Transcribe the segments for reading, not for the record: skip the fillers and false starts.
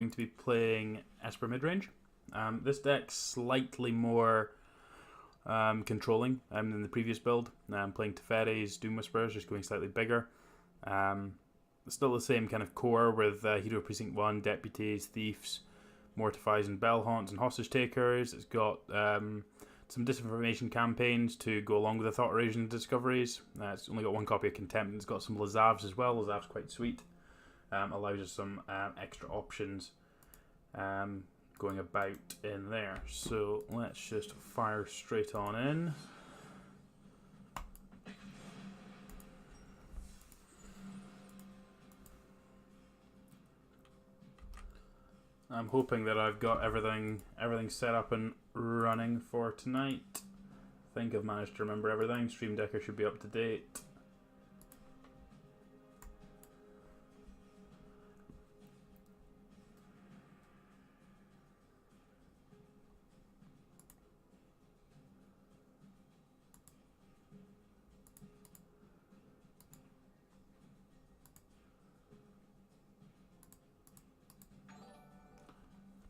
going to be playing Esper Midrange. This deck's slightly more controlling than the previous build. I'm playing Teferis, Doom Whisperers, just going slightly bigger. Still the same kind of core with Hero Precinct 1, Deputies, Thieves, Mortifies and Bell Haunts and Hostage Takers. It's got some disinformation campaigns to go along with the Thought Erasure Discoveries. It's only got one copy of Contempt, and it's got some Lazavs as well. Lazav's quite sweet. Allows us some extra options going about in there. So let's just fire straight on in. I'm hoping that I've got everything set up and running for tonight. I think I've managed to remember everything. Stream Decker should be up to date.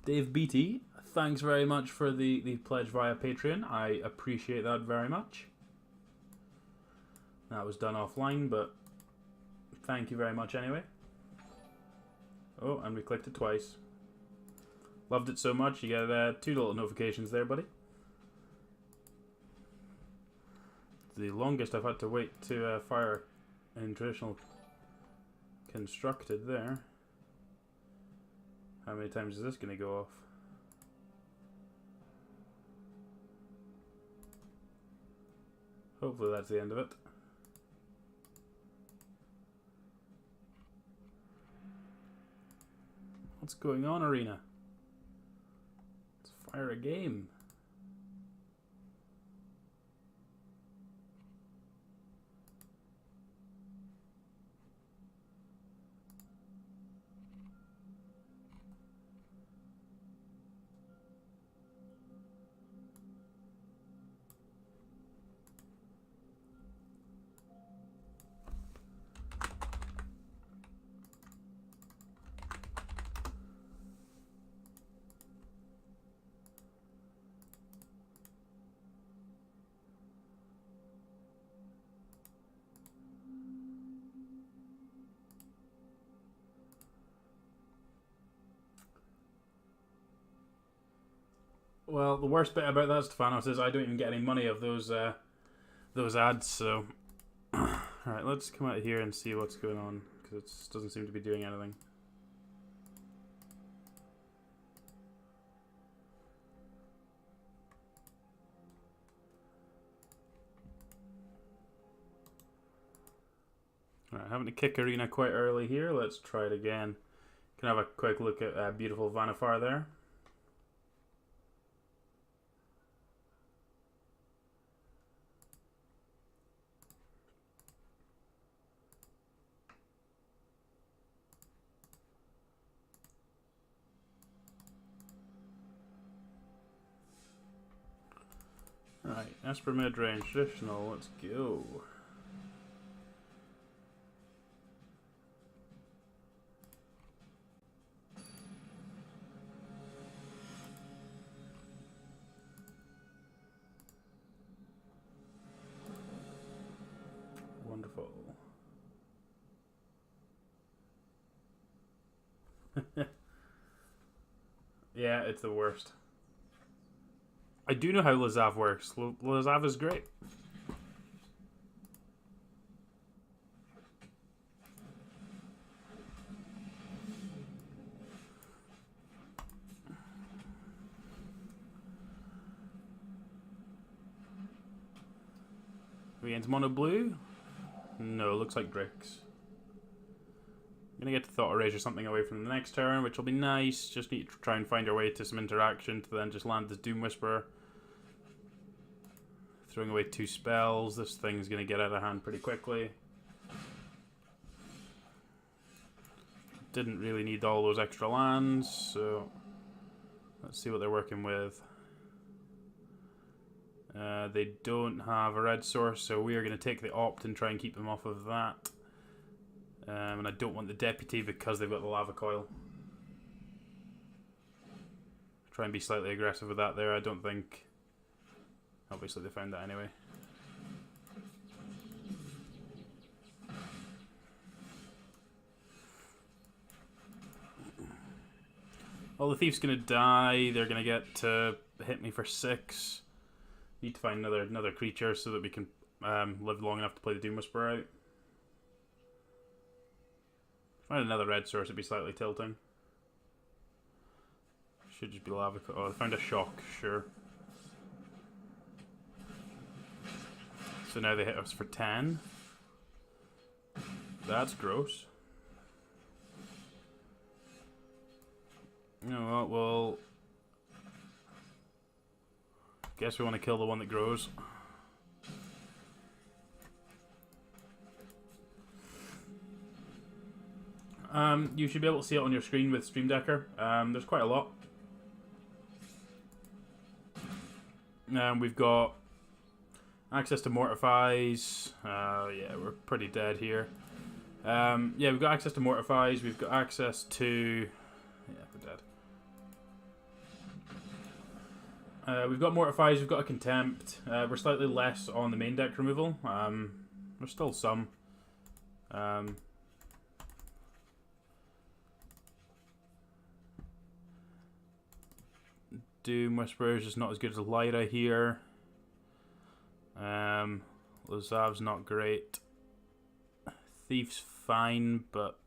Dave Beatty, thanks very much for the pledge via Patreon. I appreciate that very much. That was done offline, but thank you very much anyway. Oh, and we clicked it twice. Loved it so much, you get 2 little notifications there, buddy. The longest I've had to wait to fire in traditional constructed there. How many times is this going to go off? Hopefully that's the end of it. What's going on, Arena? Let's fire a game. Well, the worst bit about that, Stefanos, is I don't even get any money of those ads. So, all right, let's come out here and see what's going on, because it doesn't seem to be doing anything. All right, having to kick Arena quite early here. Let's try it again. Can have a quick look at beautiful Vanifar there. Right, Esper Midrange Traditional, let's go. Wonderful. Yeah, it's the worst. I do know how Lazav works. Lazav is great. We against mono blue? No, looks like bricks. I'm gonna get to Thought Erasure something away from the next turn, which will be nice. Just need to try and find our way to some interaction to then just land this Doom Whisperer. Throwing away 2 spells. This thing's going to get out of hand pretty quickly. Didn't really need all those extra lands, so let's see what they're working with. They don't have a red source, so we are going to take the opt and try and keep them off of that. And I don't want the Deputy because they've got the Lava Coil. Try and be slightly aggressive with that there. I don't think... Obviously they found that anyway. Well, the thief's gonna die. They're gonna get to hit me for 6. Need to find another creature so that we can live long enough to play the Doom Whisperer out. Find another red source, it'd be slightly tilting. Should just be lava. Oh, I found a shock, sure. So now they hit us for 10. That's gross. You know what, well... Guess we want to kill the one that grows. You should be able to see it on your screen with Stream Decker. There's quite a lot. We've got access to Mortifies. Yeah, we're pretty dead here. Yeah, we've got access to Mortifies. We've got access to... Yeah, we're dead. We've got Mortifies. We've got a Contempt. We're slightly less on the main deck removal. There's still some. Doom Whisperer's just not as good as Lyra here. Lazav's not great. Thief's fine, but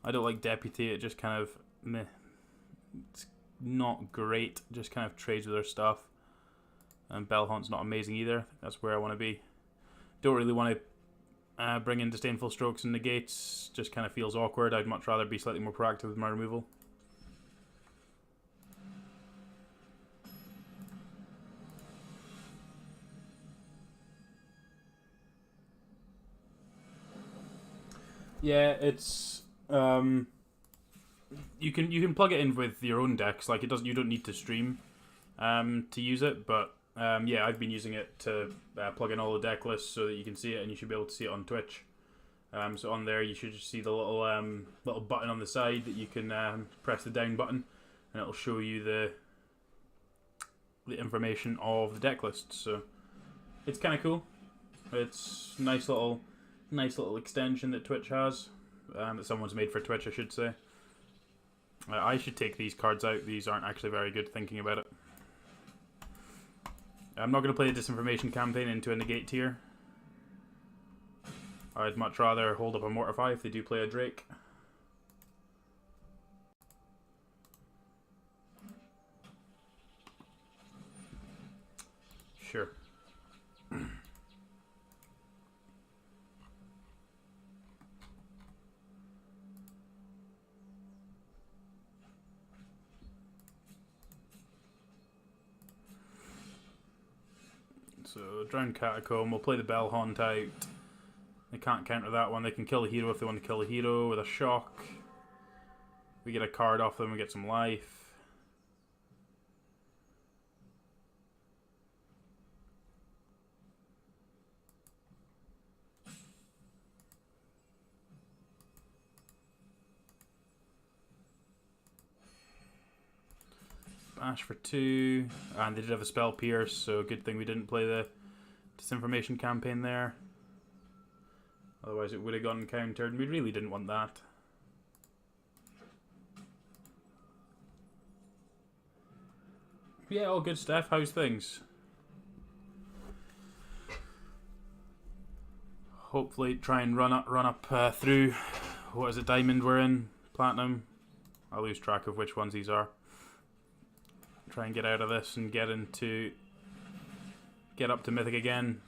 I don't like Deputy. It just kind of meh. It's not great. Just kind of trades with their stuff. And Bellhaunt's not amazing either. That's where I want to be. Don't really want to bring in Disdainful Strokes and Negates. Just kind of feels awkward. I'd much rather be slightly more proactive with my removal. Yeah, it's you can plug it in with your own decks. Like you don't need to stream to use it, but yeah, I've been using it to plug in all the deck lists so that you can see it, and you should be able to see it on Twitch. So on there, you should just see the little button on the side that you can press the down button, and it'll show you the information of the deck list. So it's kind of cool. It's nice little extension that Twitch has, that someone's made for Twitch, I should say. I should take these cards out. These aren't actually very good, thinking about it. I'm not going to play the Disinformation Campaign into a Negate tier. I'd much rather hold up a Mortify if they do play a Drake. Sure. So, Drowned Catacomb, we'll play the Bellhaunt out. They can't counter that one. They can kill a hero if they want to kill a hero with a shock. We get a card off them, we get some life. Bash for 2, and they did have a Spell Pierce, so good thing we didn't play the Disinformation Campaign there. Otherwise it would have gotten countered, and we really didn't want that. Yeah, all good stuff. How's things? Hopefully try and run up through, what is it, Diamond we're in? Platinum? I lose track of which ones these are. Try and get out of this and get up to Mythic again.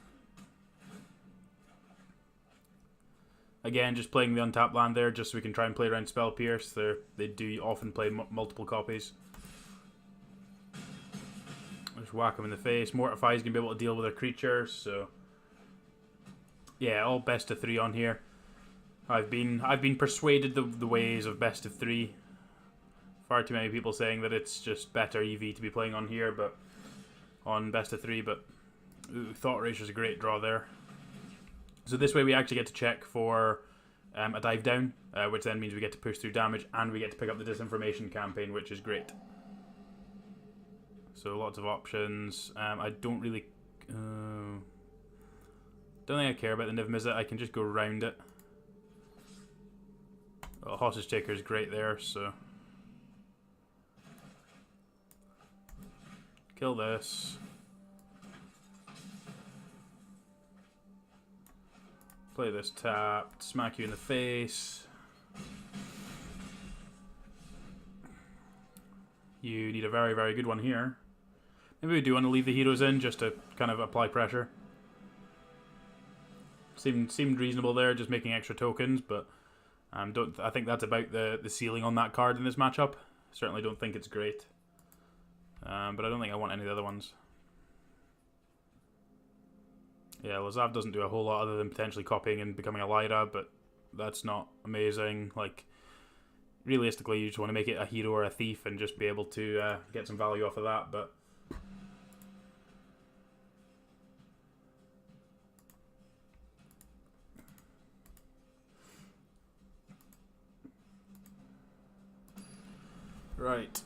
Again, just playing the untapped land there, just so we can try and play around Spell Pierce. They do often play multiple copies. Just whack them in the face. Mortify is going to be able to deal with their creatures, so yeah, all best of 3 on here. I've been persuaded the ways of best of 3. Far too many people saying that it's just better EV to be playing on here, but on best of 3. But Thought Erasure is a great draw there. So this way we actually get to check for a dive down, which then means we get to push through damage, and we get to pick up the Disinformation Campaign, which is great. So lots of options. I don't really... don't think I care about the Niv Mizzet. I can just go around it. Well, Hostage Taker is great there, so... Kill this. Play this tapped. Smack you in the face. You need a very, very good one here. Maybe we do want to leave the heroes in just to kind of apply pressure. Seemed reasonable there, just making extra tokens, but I think that's about the ceiling on that card in this matchup. Certainly don't think it's great. But I don't think I want any of the other ones. Yeah, Lazav doesn't do a whole lot other than potentially copying and becoming a Lyra, but that's not amazing. Like, realistically, you just want to make it a hero or a thief and just be able to get some value off of that, but... Right.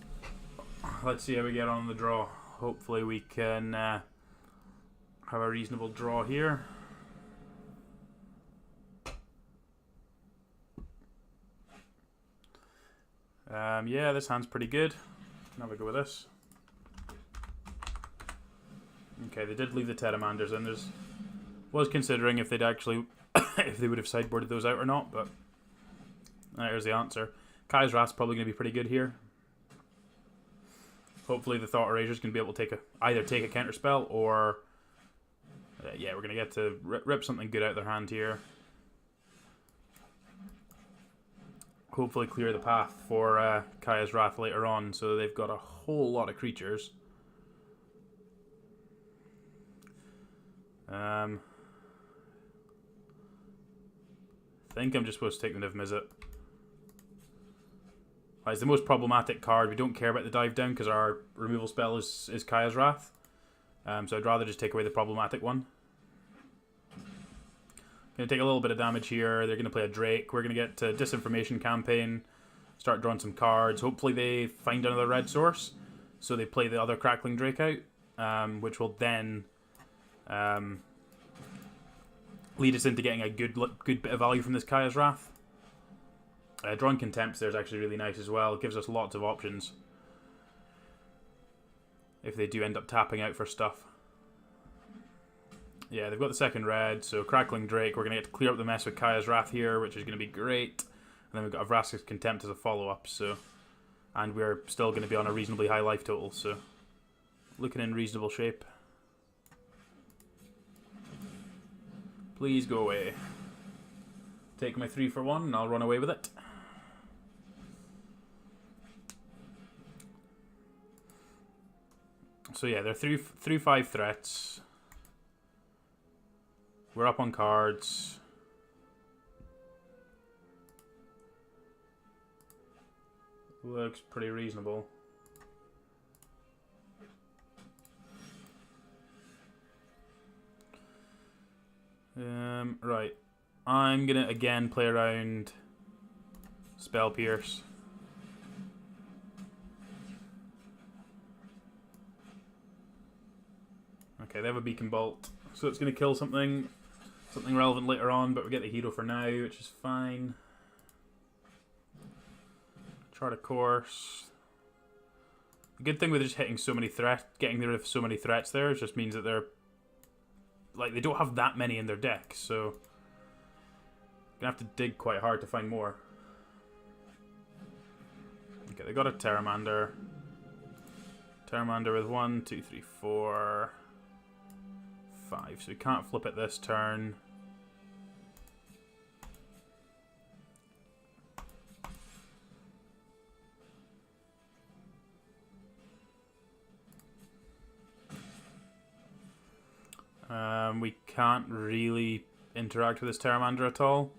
Let's see how we get on the draw. Hopefully we can have a reasonable draw here. Yeah, this hand's pretty good. Have a go with this. Okay, they did leave the Terramanders in. Was considering if they'd actually if they would have sideboarded those out or not, but there's the answer. Kai's Wrath's probably going to be pretty good here. Hopefully the Thought Eraser's going to be able to either take a counter spell or yeah, we're going to get to rip something good out of their hand here. Hopefully clear the path for Kaya's Wrath later on, so they've got a whole lot of creatures. I think I'm just supposed to take the Niv Mizzet. It's the most problematic card. We don't care about the dive down because our removal spell is Kaya's Wrath. So I'd rather just take away the problematic one. Going to take a little bit of damage here. They're going to play a Drake. We're going to get to Disinformation Campaign. Start drawing some cards. Hopefully they find another red source. So they play the other Crackling Drake out. Which will then lead us into getting a good bit of value from this Kaya's Wrath. Drawing Contempts there is actually really nice as well. It gives us lots of options if they do end up tapping out for stuff. Yeah, they've got the second red, so Crackling Drake. We're going to get to clear up the mess with Kaya's Wrath here, which is going to be great. And then we've got Vraska's Contempt as a follow-up, so... And we're still going to be on a reasonably high life total, so... Looking in reasonable shape. Please go away. Take my 3 for 1 and I'll run away with it. So yeah, they're 3/5 threats. We're up on cards. Looks pretty reasonable. Right. I'm gonna again play around Spell Pierce. Okay, they have a Beacon Bolt, so it's gonna kill something relevant later on, but we get the hero for now, which is fine. Chart a course. The good thing with just hitting so many getting rid of so many threats there, just means that they're like they don't have that many in their deck, so gonna have to dig quite hard to find more. Okay, they got a Terramander. Terramander with 1, 2, 3, 4, 5. So we can't flip it this turn. We can't really interact with this Terramander at all,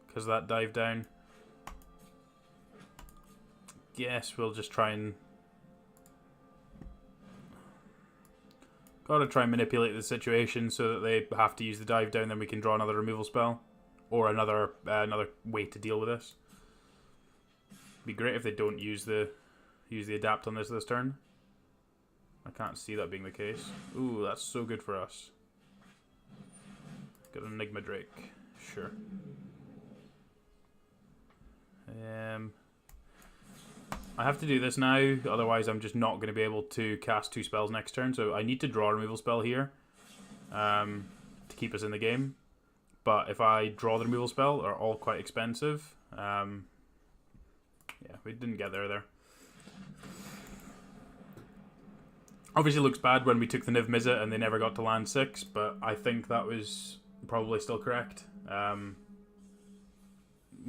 because of that dive down. Guess we'll just try and... Gotta try and manipulate the situation so that they have to use the dive down, then we can draw another removal spell. Or another way to deal with this. Be great if they don't use the use the adapt on this turn. I can't see that being the case. Ooh, that's so good for us. Got an Enigma Drake. Sure. I have to do this now, otherwise I'm just not going to be able to cast 2 spells next turn, so I need to draw a removal spell here to keep us in the game. But if I draw the removal spell, they're all quite expensive. Yeah, we didn't get there. Obviously it looks bad when we took the Niv Mizzet and they never got to land 6, but I think that was probably still correct.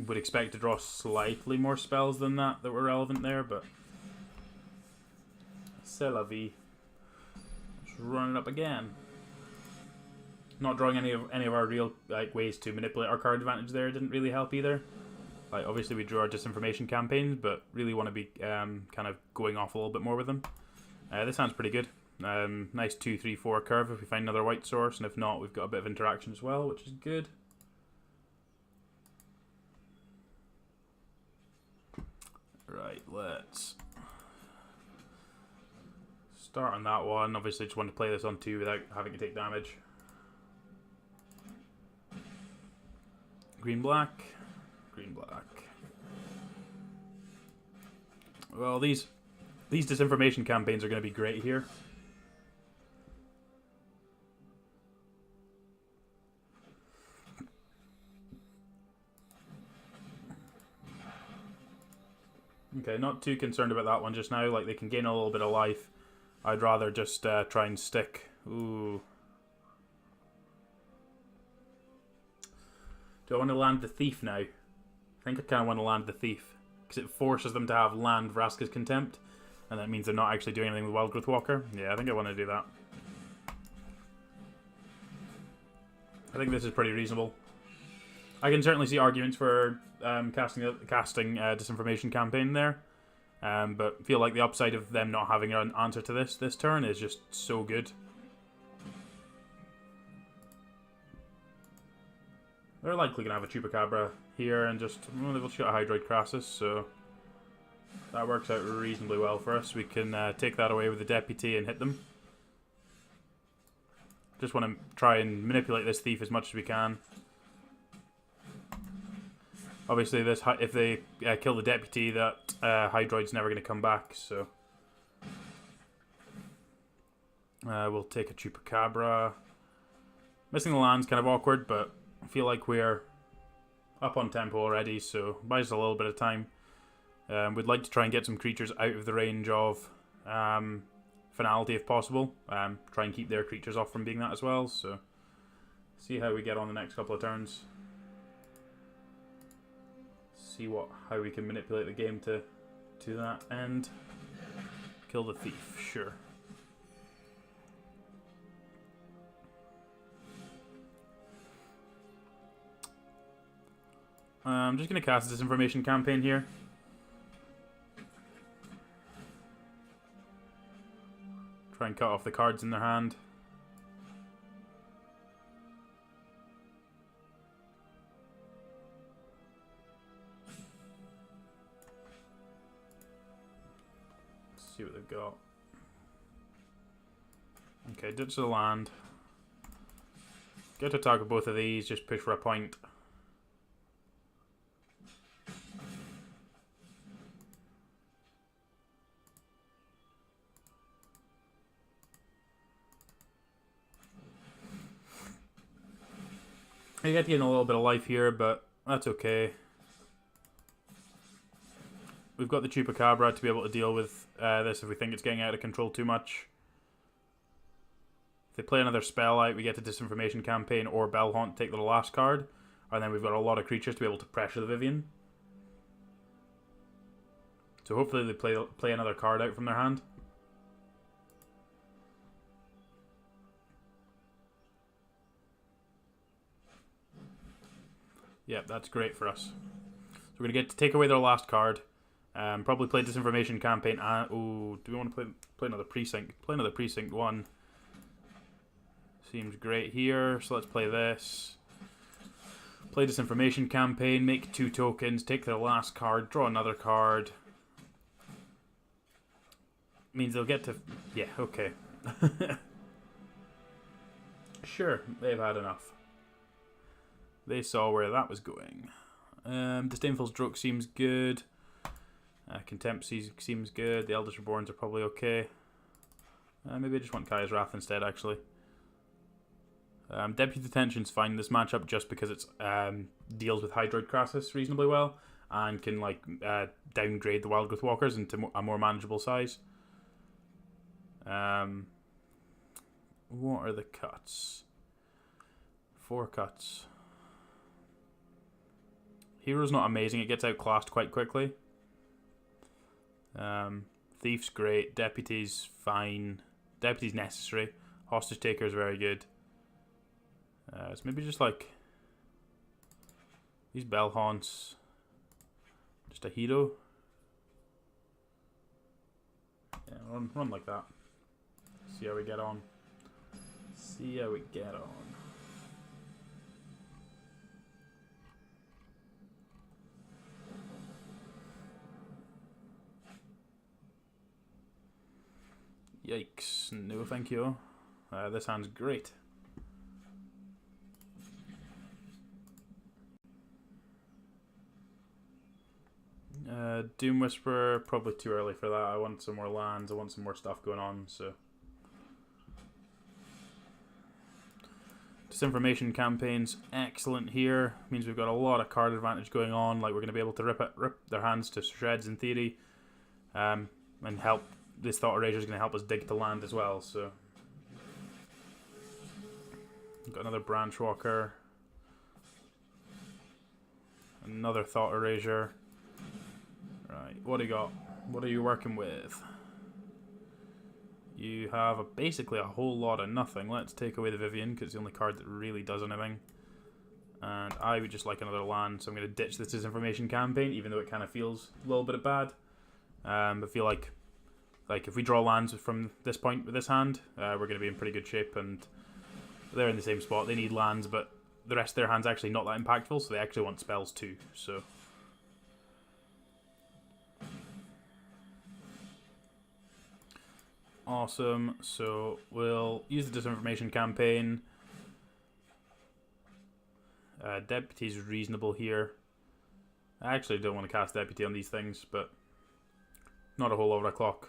Would expect to draw slightly more spells than that were relevant there, but c'est la vie. Let's run it up again. Not drawing any of our real ways to manipulate our card advantage there didn't really help either. Like obviously we drew our disinformation campaigns, but really want to be kind of going off a little bit more with them. This sounds pretty good. Nice 2-3-4 curve if we find another white source, and if not, we've got a bit of interaction as well, which is good. Right, let's start on that one. Obviously, just want to play this on 2 without having to take damage. Green, black. Green, black. Well, these disinformation campaigns are going to be great here. Okay, not too concerned about that one just now. Like, they can gain a little bit of life. I'd rather just try and stick. Ooh. Do I want to land the Thief now? I think I kind of want to land the Thief, because it forces them to have land Vraska's Contempt, and that means they're not actually doing anything with Wildgrowth Walker. Yeah, I think I want to do that. I think this is pretty reasonable. I can certainly see arguments for casting Disinformation Campaign there, but feel like the upside of them not having an answer to this turn is just so good. They're likely going to have a Chupacabra here and just, well, they've got a Hydroid Crassus, so that works out reasonably well for us. We can take that away with the Deputy and hit them. Just want to try and manipulate this Thief as much as we can. Obviously, if they kill the Deputy, that Hydroid's never going to come back, so we'll take a Chupacabra. Missing the land's kind of awkward, but I feel like we're up on tempo already, so buys us a little bit of time. We'd like to try and get some creatures out of the range of Finality if possible. Try and keep their creatures off from being that as well, so see how we get on the next couple of turns. See how we can manipulate the game to that end. Kill the Thief, sure. I'm just going to cast a Disinformation Campaign here. Try and cut off the cards in their hand. Let's see what they've got. Okay, ditch the land. Get to target both of these, just push for a point. You get to gain a little bit of life here, but that's okay. We've got the Chupacabra to be able to deal with this if we think it's getting out of control too much. If they play another spell out, we get the Disinformation Campaign or Bellhaunt, take the last card, and then we've got a lot of creatures to be able to pressure the Vivian. So hopefully they play another card out from their hand. Yep, that's great for us. So we're going to get to take away their last card. Probably play Disinformation Campaign. Oh, do we want to play another Precinct? Play another Precinct 1. Seems great here. So let's play this. Play Disinformation Campaign. Make 2 tokens. Take their last card. Draw another card. means they'll get to... Yeah, okay. Sure, they've had enough. They saw where that was going. Disdainful Stroke seems good. Contempt seems good. The Eldest Reborns are probably okay. Maybe I just want Kaya's Wrath instead, actually. Deputy Detention's fine this matchup just because it's deals with Hydroid Crassus reasonably well and can like downgrade the Wild Growth Walkers into a more manageable size. What are the cuts? 4 cuts. Hero's not amazing. It gets outclassed quite quickly. Thief's great. Deputy's fine. Deputy's necessary. Hostage Taker is very good. So maybe just like these Bell Haunts. Just a hero. Yeah, run like that. See how we get on. See how we get on. Yikes. No thank you. This hand's great. Doom Whisperer, probably too early for that. I want some more lands, I want some more stuff going on, so... Disinformation campaigns, excellent here. Means we've got a lot of card advantage going on, like we're going to be able to rip their hands to shreds in theory. And help, this Thought Erasure is going to help us dig to land as well, so... Got another Branch Walker. Another Thought Erasure. Right, what do you got? What are you working with? You have basically a whole lot of nothing. Let's take away the Vivian, because it's the only card that really does anything. And I would just like another land, so I'm going to ditch this Disinformation campaign, even though it kind of feels a little bit bad. I feel like if we draw lands from this point with this hand, we're going to be in pretty good shape, and they're in the same spot. They need lands, but the rest of their hand's actually not that impactful, so they actually want spells too, so... Awesome, so we'll use the Disinformation campaign. Deputy's reasonable here. I actually don't want to cast Deputy on these things, but not a whole lot of clock.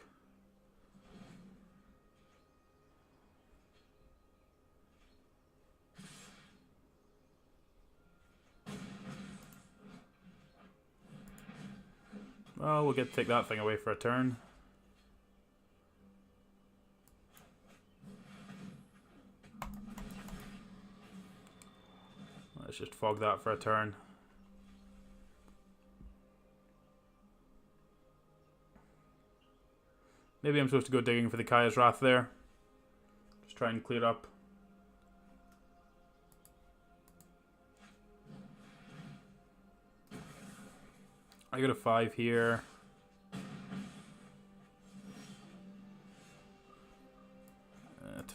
Well, we'll get to take that thing away for a turn. Let's just fog that for a turn. Maybe I'm supposed to go digging for the Kaya's Wrath there. Just try and clear up. I got a 5 here.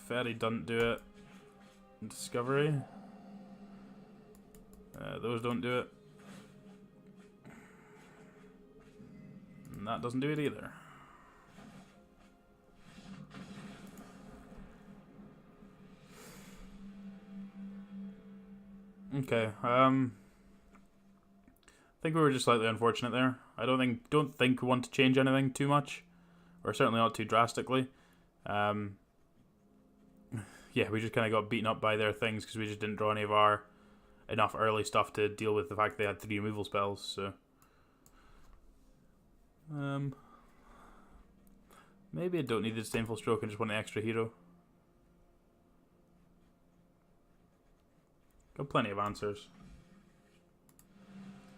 Teferi doesn't do it. Discovery. Those don't do it. And that doesn't do it either. Okay, I think we were just slightly unfortunate there. I don't think we want to change anything too much, or certainly not too drastically. Yeah, we just kind of got beaten up by their things because we just didn't draw any of our enough early stuff to deal with the fact they had 3 removal spells. So, maybe I don't need the Disdainful Stroke and just want an extra hero. Got plenty of answers.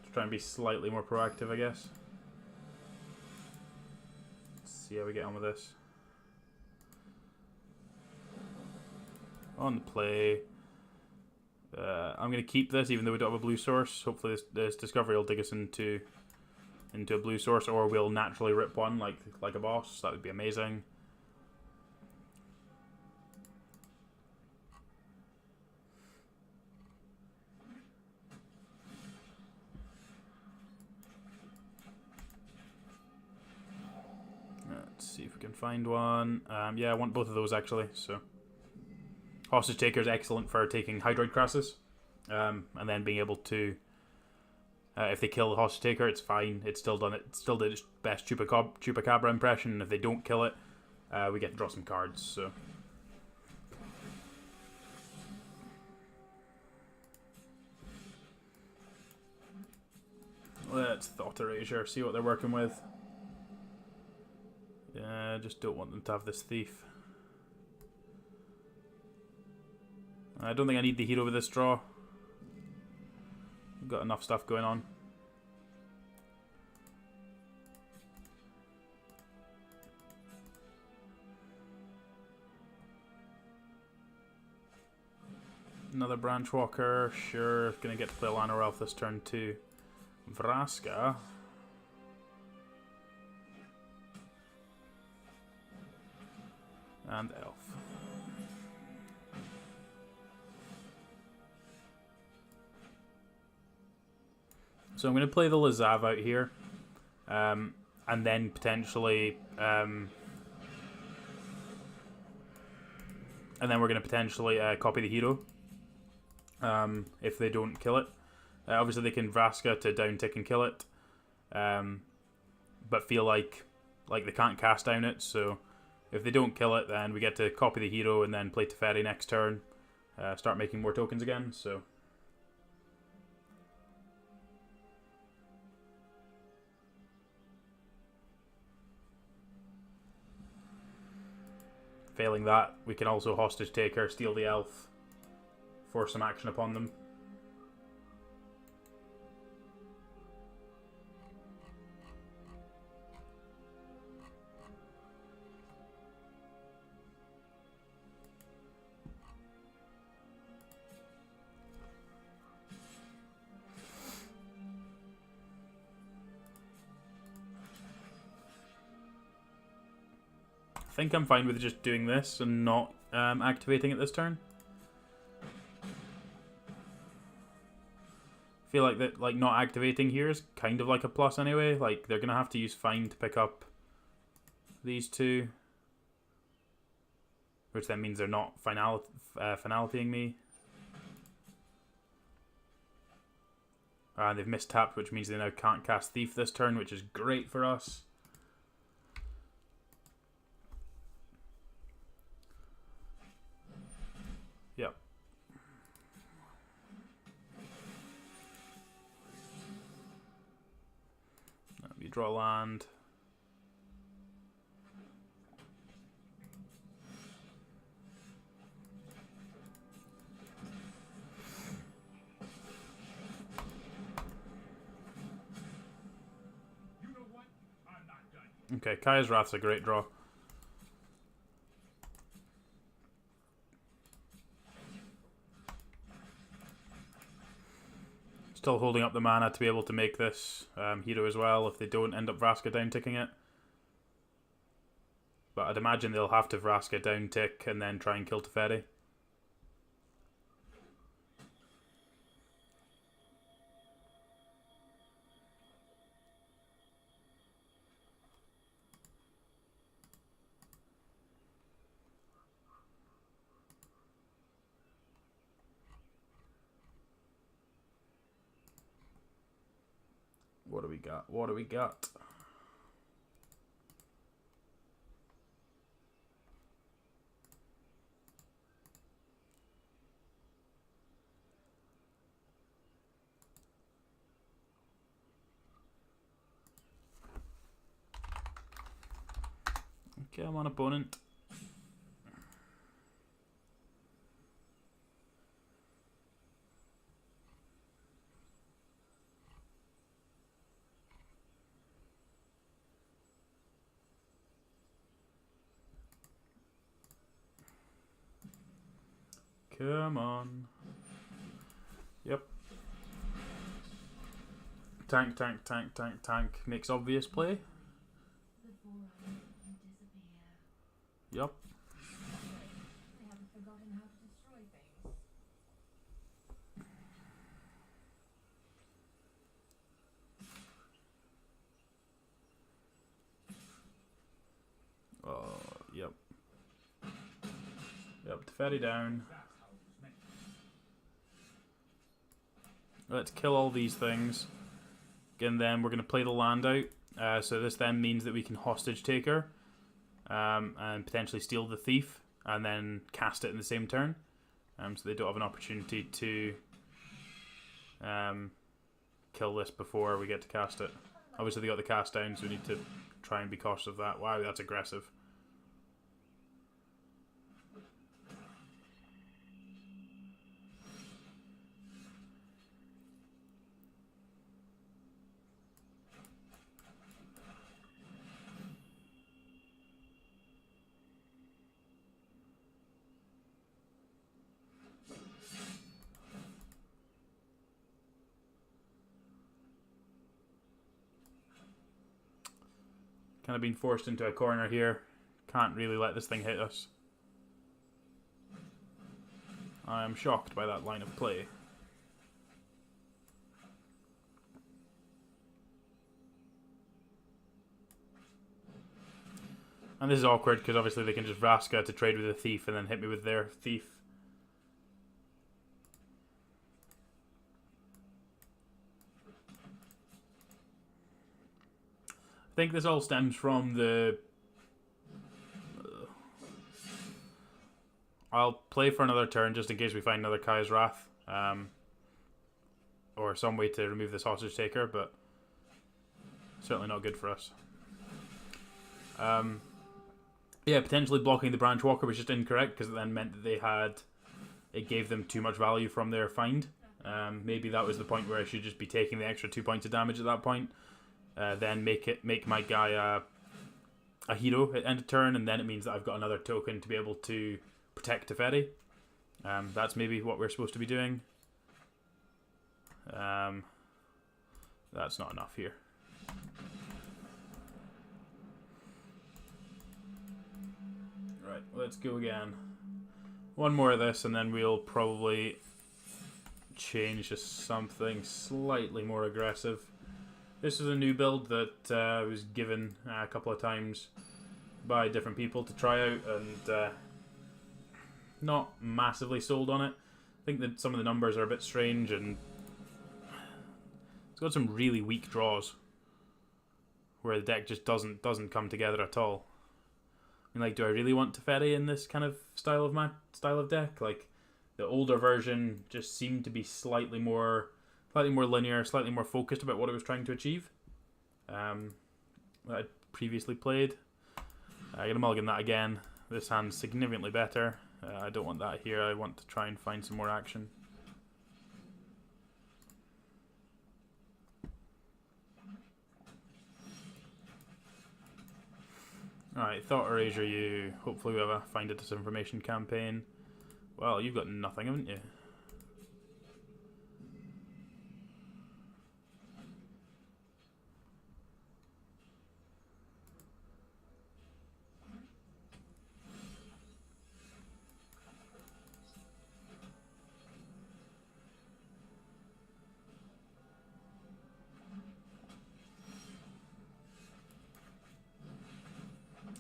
Just try and be slightly more proactive, I guess. Let's see how we get on with this. On the play. I'm going to keep this even though we don't have a blue source. Hopefully this Discovery will dig us into a blue source, or we'll naturally rip one like a boss. That would be amazing. Let's see if we can find one. Yeah, I want both of those actually. So hostage taker is excellent for taking Hydroid Crassus, and then being able to, if they kill the hostage taker, it's fine. It's still done it. It's still did its best Chupacabra impression. And if they don't kill it, we get to draw some cards. So. Let's Thought Erasure, see what they're working with. Yeah, I just don't want them to have this thief. I don't think I need the hero with this draw. I've got enough stuff going on. Another Branch Walker, sure. Gonna get to play Llanowar Elf this turn too. Vraska. And Elf. So I'm going to play the Lazav out here. And then potentially... and then we're going to potentially copy the hero. If they don't kill it. Obviously they can Vraska to down tick and kill it. But feel like they can't cast down it, so if they don't kill it, then we get to copy the hero and then play Teferi next turn. Start making more tokens again, so... Failing that, we can also hostage taker, steal the elf, force some action upon them. I think I'm fine with just doing this and not activating it this turn. I feel like that, not activating here is kind of like a plus anyway. Like they're gonna have to use Find to pick up these two, which then means they're not finalitying me. They've mistapped, which means they now can't cast Thief this turn, which is great for us. Yep. You draw land. You know what? I'm not done. Okay, Kaya's Wrath's a great draw. Still holding up the mana to be able to make this hero as well if they don't end up Vraska down ticking it. But I'd imagine they'll have to Vraska down tick and then try and kill Teferi. What do we got? What do we got? Okay, I'm on opponent. Come on. Yep. Tank, tank, tank, tank, tank. Makes obvious play. Yep. I haven't forgotten how to destroy things. Yep. Yep, Teferi down. Let's kill all these things. And then we're going to play the land out. So this then means that we can hostage take her. And potentially steal the thief. And then cast it in the same turn. So they don't have an opportunity to kill this before we get to cast it. Obviously they got the cast down, so we need to try and be cautious of that. Wow, that's aggressive. Kind of being forced into a corner here. Can't really let this thing hit us. I am shocked by that line of play. And this is awkward because obviously they can just Vraska to trade with a thief and then hit me with their thief. I think this all stems from the... I'll play for another turn just in case we find another Kaya's Wrath. Or some way to remove this hostage taker, but certainly not good for us. Yeah, potentially blocking the Branch Walker was just incorrect because it then meant that they had... It gave them too much value from their find. Maybe that was the point where I should just be taking the extra 2 points of damage at that point. Then make my guy a hero at end of turn, and then it means that I've got another token to be able to protect Teferi. That's maybe what we're supposed to be doing. That's not enough here. Right, let's go again. One more of this, and then we'll probably change to something slightly more aggressive. This is a new build that was given a couple of times by different people to try out, and not massively sold on it. I think that some of the numbers are a bit strange, and it's got some really weak draws where the deck just doesn't come together at all. I mean, like, do I really want Teferi in this kind of style of deck? Like, the older version just seemed to be slightly more linear, slightly more focused about what it was trying to achieve. That I previously played. I'm going to mulligan that again. This hand's significantly better. I don't want that here. I want to try and find some more action. Alright, Thought Erasure you. Hopefully we have a Find a Disinformation campaign. Well, you've got nothing, haven't you?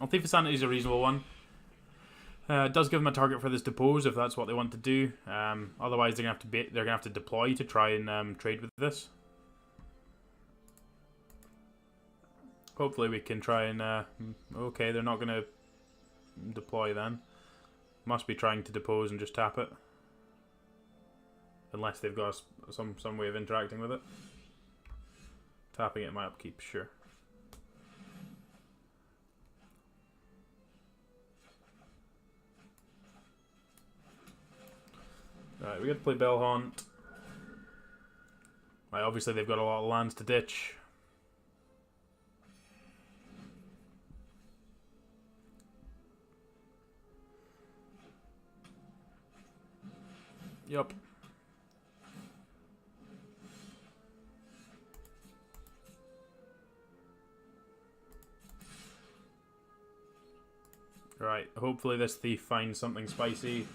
Well, Thief of Sanity is a reasonable one. It does give them a target for this depose if that's what they want to do. Otherwise, they're gonna have to deploy to try and trade with this. Hopefully, we can try and. Okay, they're not gonna deploy then. Must be trying to depose and just tap it, unless they've got some way of interacting with it. Tapping it might upkeep, sure. Right, we get to play Bellhaunt. Right, obviously they've got a lot of lands to ditch. Yup. Right, hopefully this thief finds something spicy.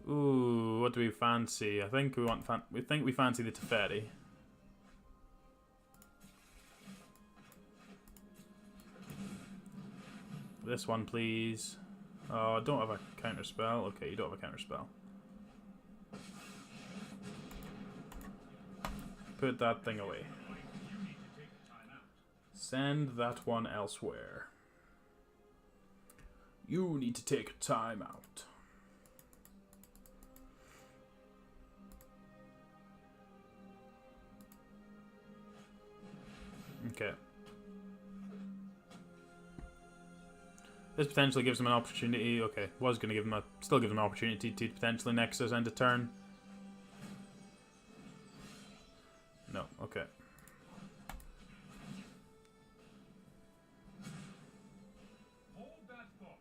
Ooh, what do we fancy? I think we fancy the Teferi. this one, please. Oh, I don't have a counter spell. Okay, you don't have a counter spell. Put that thing away. Send that one elsewhere. You need to take a time out. Okay. This potentially gives him an opportunity. Okay, was going to give him a... Still gives him an opportunity to potentially Nexus end a turn. No, okay. Hold that thought.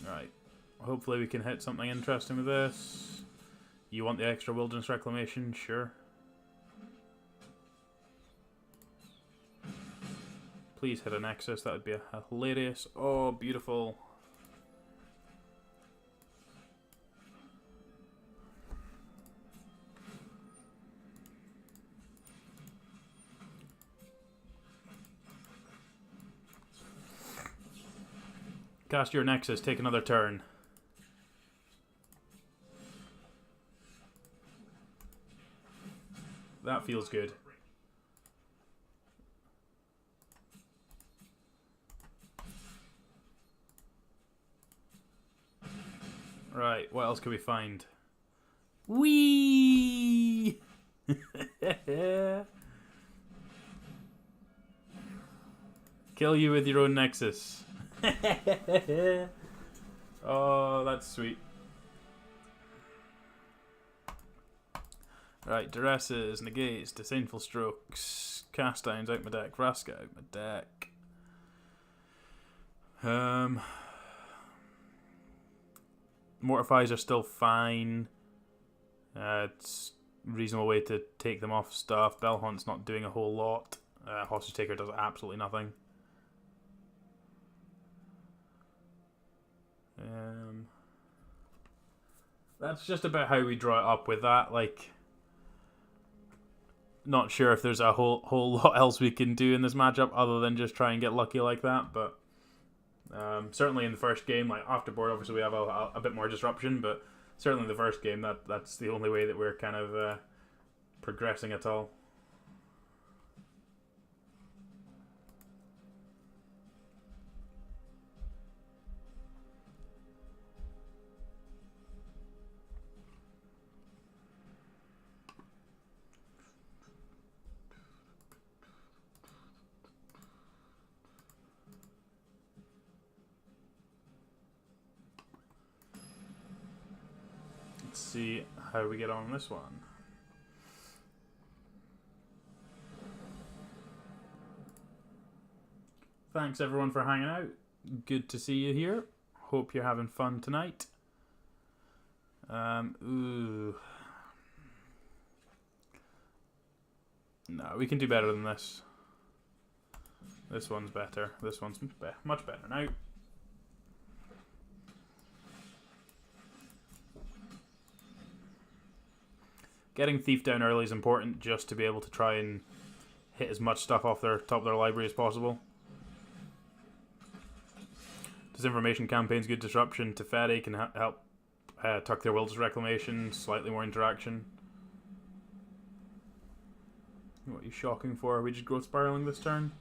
Right. Hopefully we can hit something interesting with this. You want the extra Wilderness Reclamation? Sure. Please hit a Nexus. That would be hilarious. Oh, beautiful. Cast your Nexus. Take another turn. That feels good. Right, what else can we find? Whee! Kill you with your own Nexus. Oh, that's sweet. Right, Duresses, Negates, Disdainful Strokes, Cast Irons out my deck, Vraska out my deck. Mortifies are still fine. It's a reasonable way to take them off stuff. Bellhaunt's not doing a whole lot. Hostage Taker does absolutely nothing. That's just about how we draw it up with that. Like, not sure if there's a whole lot else we can do in this matchup other than just try and get lucky like that. But certainly in the first game, like afterboard, obviously we have a bit more disruption. But certainly in the first game, that's the only way that we're kind of progressing at all. Let's see how we get on this one. Thanks everyone for hanging out. Good to see you here. Hope you're having fun tonight. Ooh. No, we can do better than this. This one's better. This one's much better now. Getting Thief down early is important just to be able to try and hit as much stuff off their top of their library as possible. Disinformation Campaign's good disruption. Teferi can help tuck their Wilderness Reclamation, slightly more interaction. What are you shocking for? Are we just growth spiraling this turn?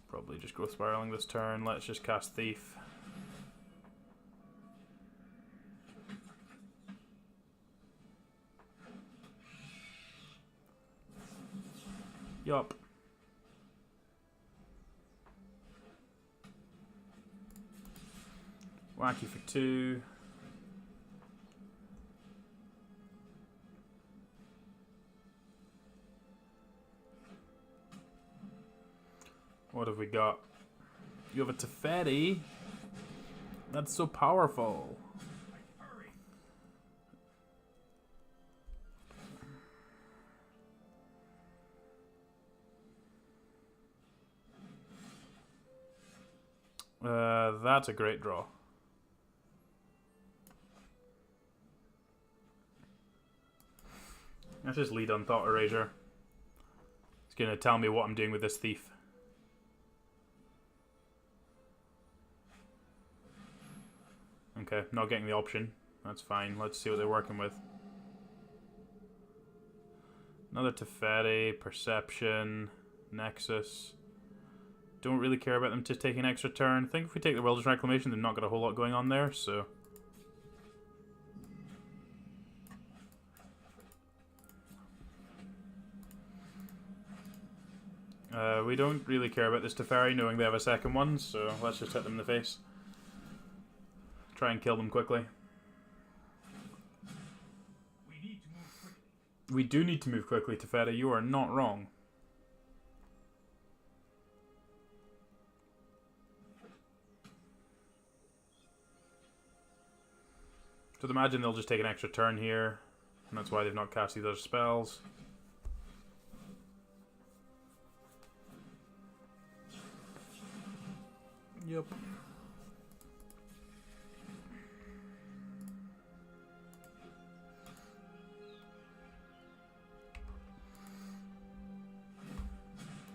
Probably just growth spiraling this turn. Let's just cast Thief. Yup. Wacky for 2. What have we got? You have a Teferi. That's so powerful. That's a great draw. Let's just lead on Thought Erasure. Let's going to tell me what I'm doing with this thief. Okay, not getting the option. That's fine. Let's see what they're working with. Another Teferi, Perception, Nexus. Don't really care about them just taking an extra turn. I think if we take the Wilderness Reclamation, they've not got a whole lot going on there, so... we don't really care about this Teferi, knowing they have a second one, so let's just hit them in the face. Try and kill them quickly. We need to move quickly. We do need to move quickly, Teferi. You are not wrong. So I'd imagine they'll just take an extra turn here, and that's why they've not cast these other spells. Yep.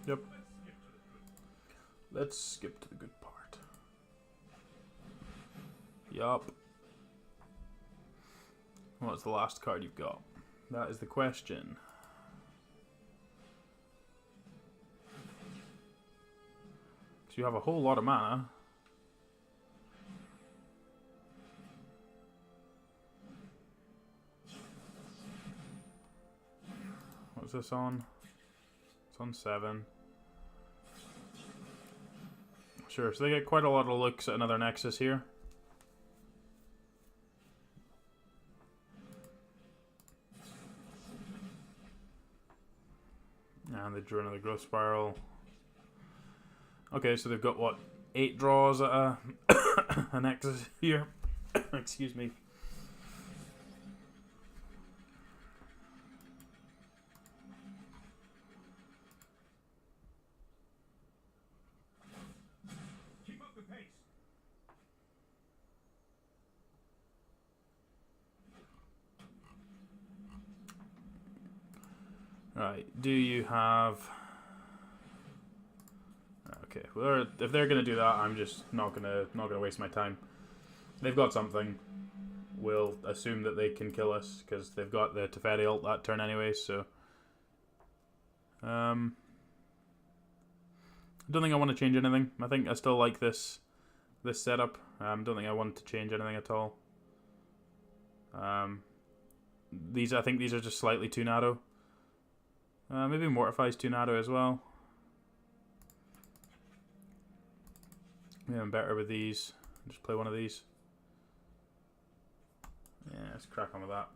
Yep. Let's skip to the good part. Yup. What's the last card you've got? That is the question. So you have a whole lot of mana. What's this on? It's on 7. Sure, so they get quite a lot of looks at another Nexus here. And they drew another Growth Spiral. Okay, so they've got, what, 8 draws at a Nexus here. Excuse me. Keep up the pace. Right, do you have... Okay, well, if they're gonna do that, I'm just not gonna waste my time. They've got something. We'll assume that they can kill us because they've got the Teferi ult that turn anyway. So, I don't think I want to change anything. I think I still like this setup. Don't think I want to change anything at all. I think these are just slightly too narrow. Maybe Mortify's too narrow as well. Yeah, I'm better with these. Just play one of these. Yeah, let's crack on with that.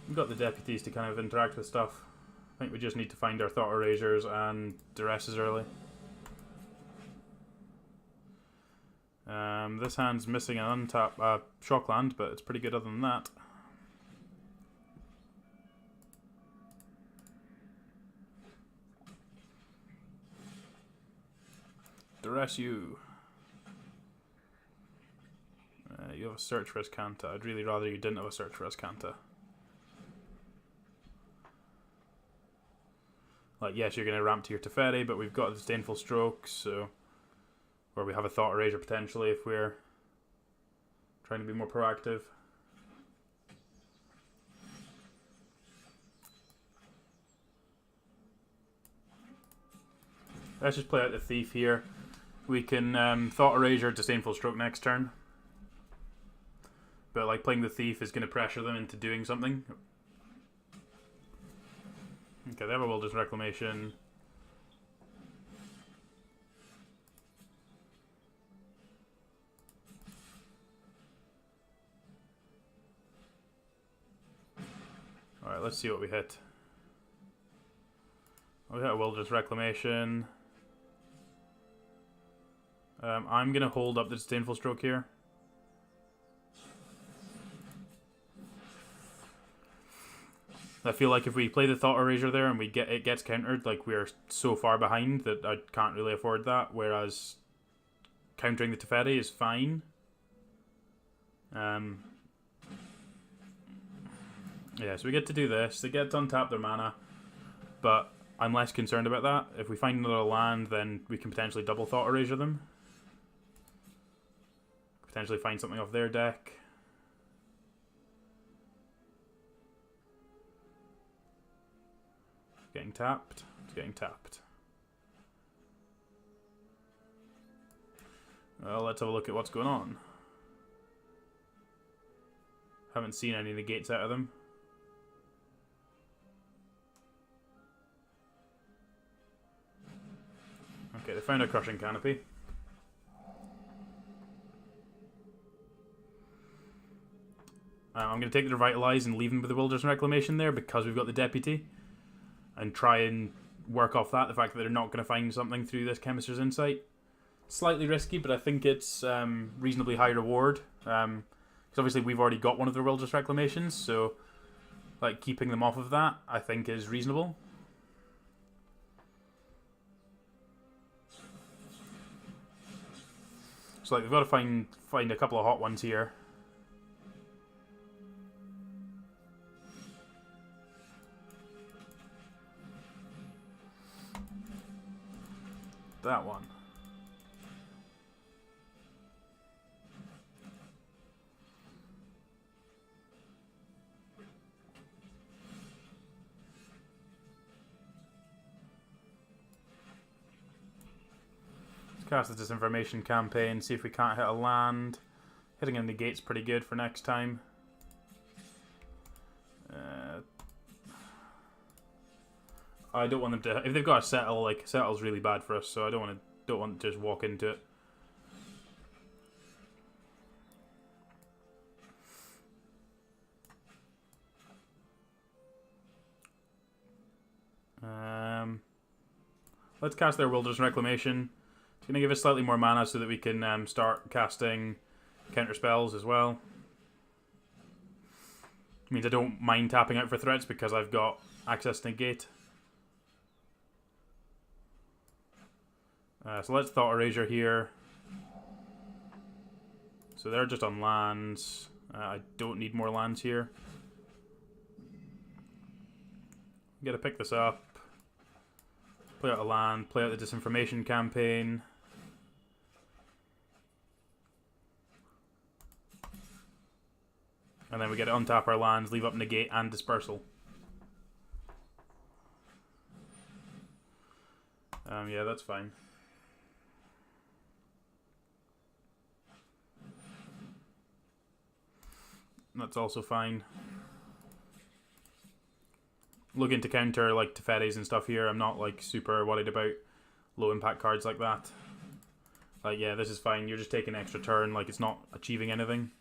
We've got the deputies to kind of interact with stuff. I think we just need to find our Thought Erasers and Duresses early. This hand's missing an untapped Shockland, but it's pretty good other than that. Duress you. You have a search for Escanta. I'd really rather you didn't have a search for Escanta. Like, yes, you're going to ramp to your Teferi, but we've got a Disdainful Stroke, so... Or we have a Thought Eraser potentially if we're trying to be more proactive. Let's just play out the Thief here. We can Thought Erasure, Disdainful Stroke next turn. But like playing the Thief is going to pressure them into doing something. Okay, they have a Wilderness Reclamation. Alright, let's see what we hit. We hit a Wilderness Reclamation. I'm going to hold up the Disdainful Stroke here. I feel like if we play the Thought Erasure there and it gets countered, like we're so far behind that I can't really afford that, whereas countering the Teferi is fine. Yeah, so we get to do this. They get to untap their mana, but I'm less concerned about that. If we find another land, then we can potentially double Thought Erasure them. Potentially find something off their deck. Getting tapped. It's getting tapped. Well, let's have a look at what's going on. Haven't seen any negates out of them. Okay, they found a Crushing Canopy. I'm going to take the Revitalize and leave them with the Wilderness Reclamation there because we've got the Deputy. And try and work off that, the fact that they're not going to find something through this Chemist's Insight. Slightly risky, but I think it's reasonably high reward. Because obviously we've already got one of the Wilderness Reclamations, so like keeping them off of that, I think is reasonable. So like we've got to find a couple of hot ones here. That one. Let's cast the Disinformation Campaign, see if we can't hit a land. Hitting a negate's pretty good for next time. I don't want them to. If they've got a settle, like settle's really bad for us, so I don't want to just walk into it. Let's cast their Wilderness Reclamation. It's going to give us slightly more mana so that we can start casting counter spells as well. It means I don't mind tapping out for threats because I've got access to negate. So let's Thought Erasure here. So they're just on lands. I don't need more lands here. Gotta pick this up. Play out a land, play out the Disinformation Campaign. And then we get to untap our lands, leave up Negate and Dispersal. Yeah, that's fine. That's also fine. Looking to counter like Teferis and stuff here. I'm not like super worried about low impact cards like that. Like, yeah, this is fine. You're just taking an extra turn. Like, it's not achieving anything.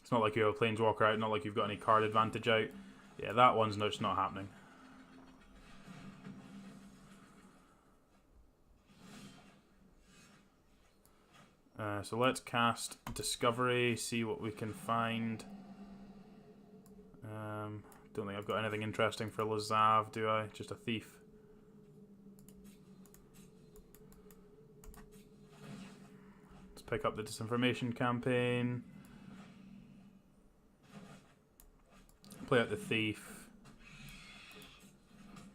It's not like you have a Planeswalker out. Not like you've got any card advantage out. Yeah, that one's just not happening. So let's cast Discovery, see what we can find. Don't think I've got anything interesting for Lazav, do I? Just a Thief. Let's pick up the Disinformation Campaign. Play out the Thief.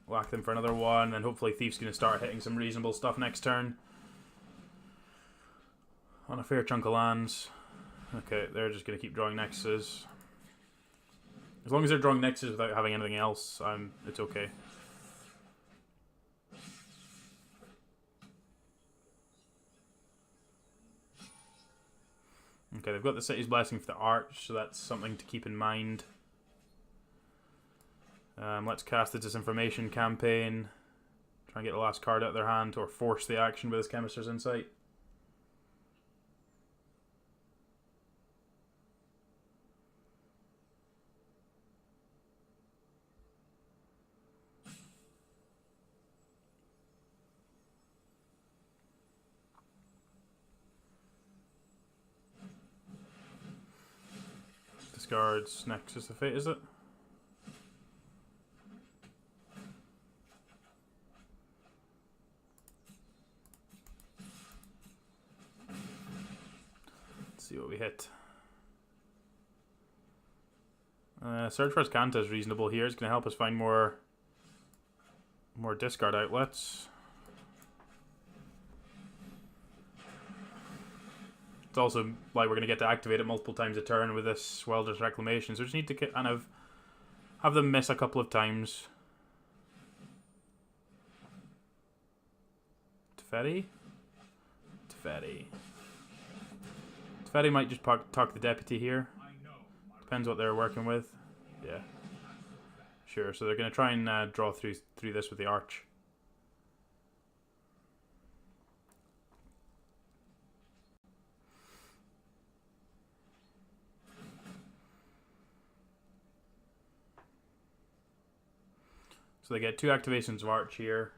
Whack them for another one, and hopefully Thief's going to start hitting some reasonable stuff next turn. On a fair chunk of lands. Okay, they're just going to keep drawing Nexuses. As long as they're drawing Nexuses without having anything else, it's okay. Okay, they've got the City's Blessing for the Arch, so that's something to keep in mind. Let's cast the Disinformation Campaign. Try and get the last card out of their hand, or force the action with his Chemist's Insight. Discards Nexus of Fate, is it? Let's see what we hit. Search for Canta is reasonable here. It's going to help us find more discard outlets. It's also like we're going to get to activate it multiple times a turn with this Welder's Reclamation, so we just need to kind of have them miss a couple of times. Teferi? Teferi. Teferi might just talk the Deputy here. Depends what they're working with. Yeah. Sure, so they're going to try and draw through this with the Arch. So they get 2 activations of Arch here.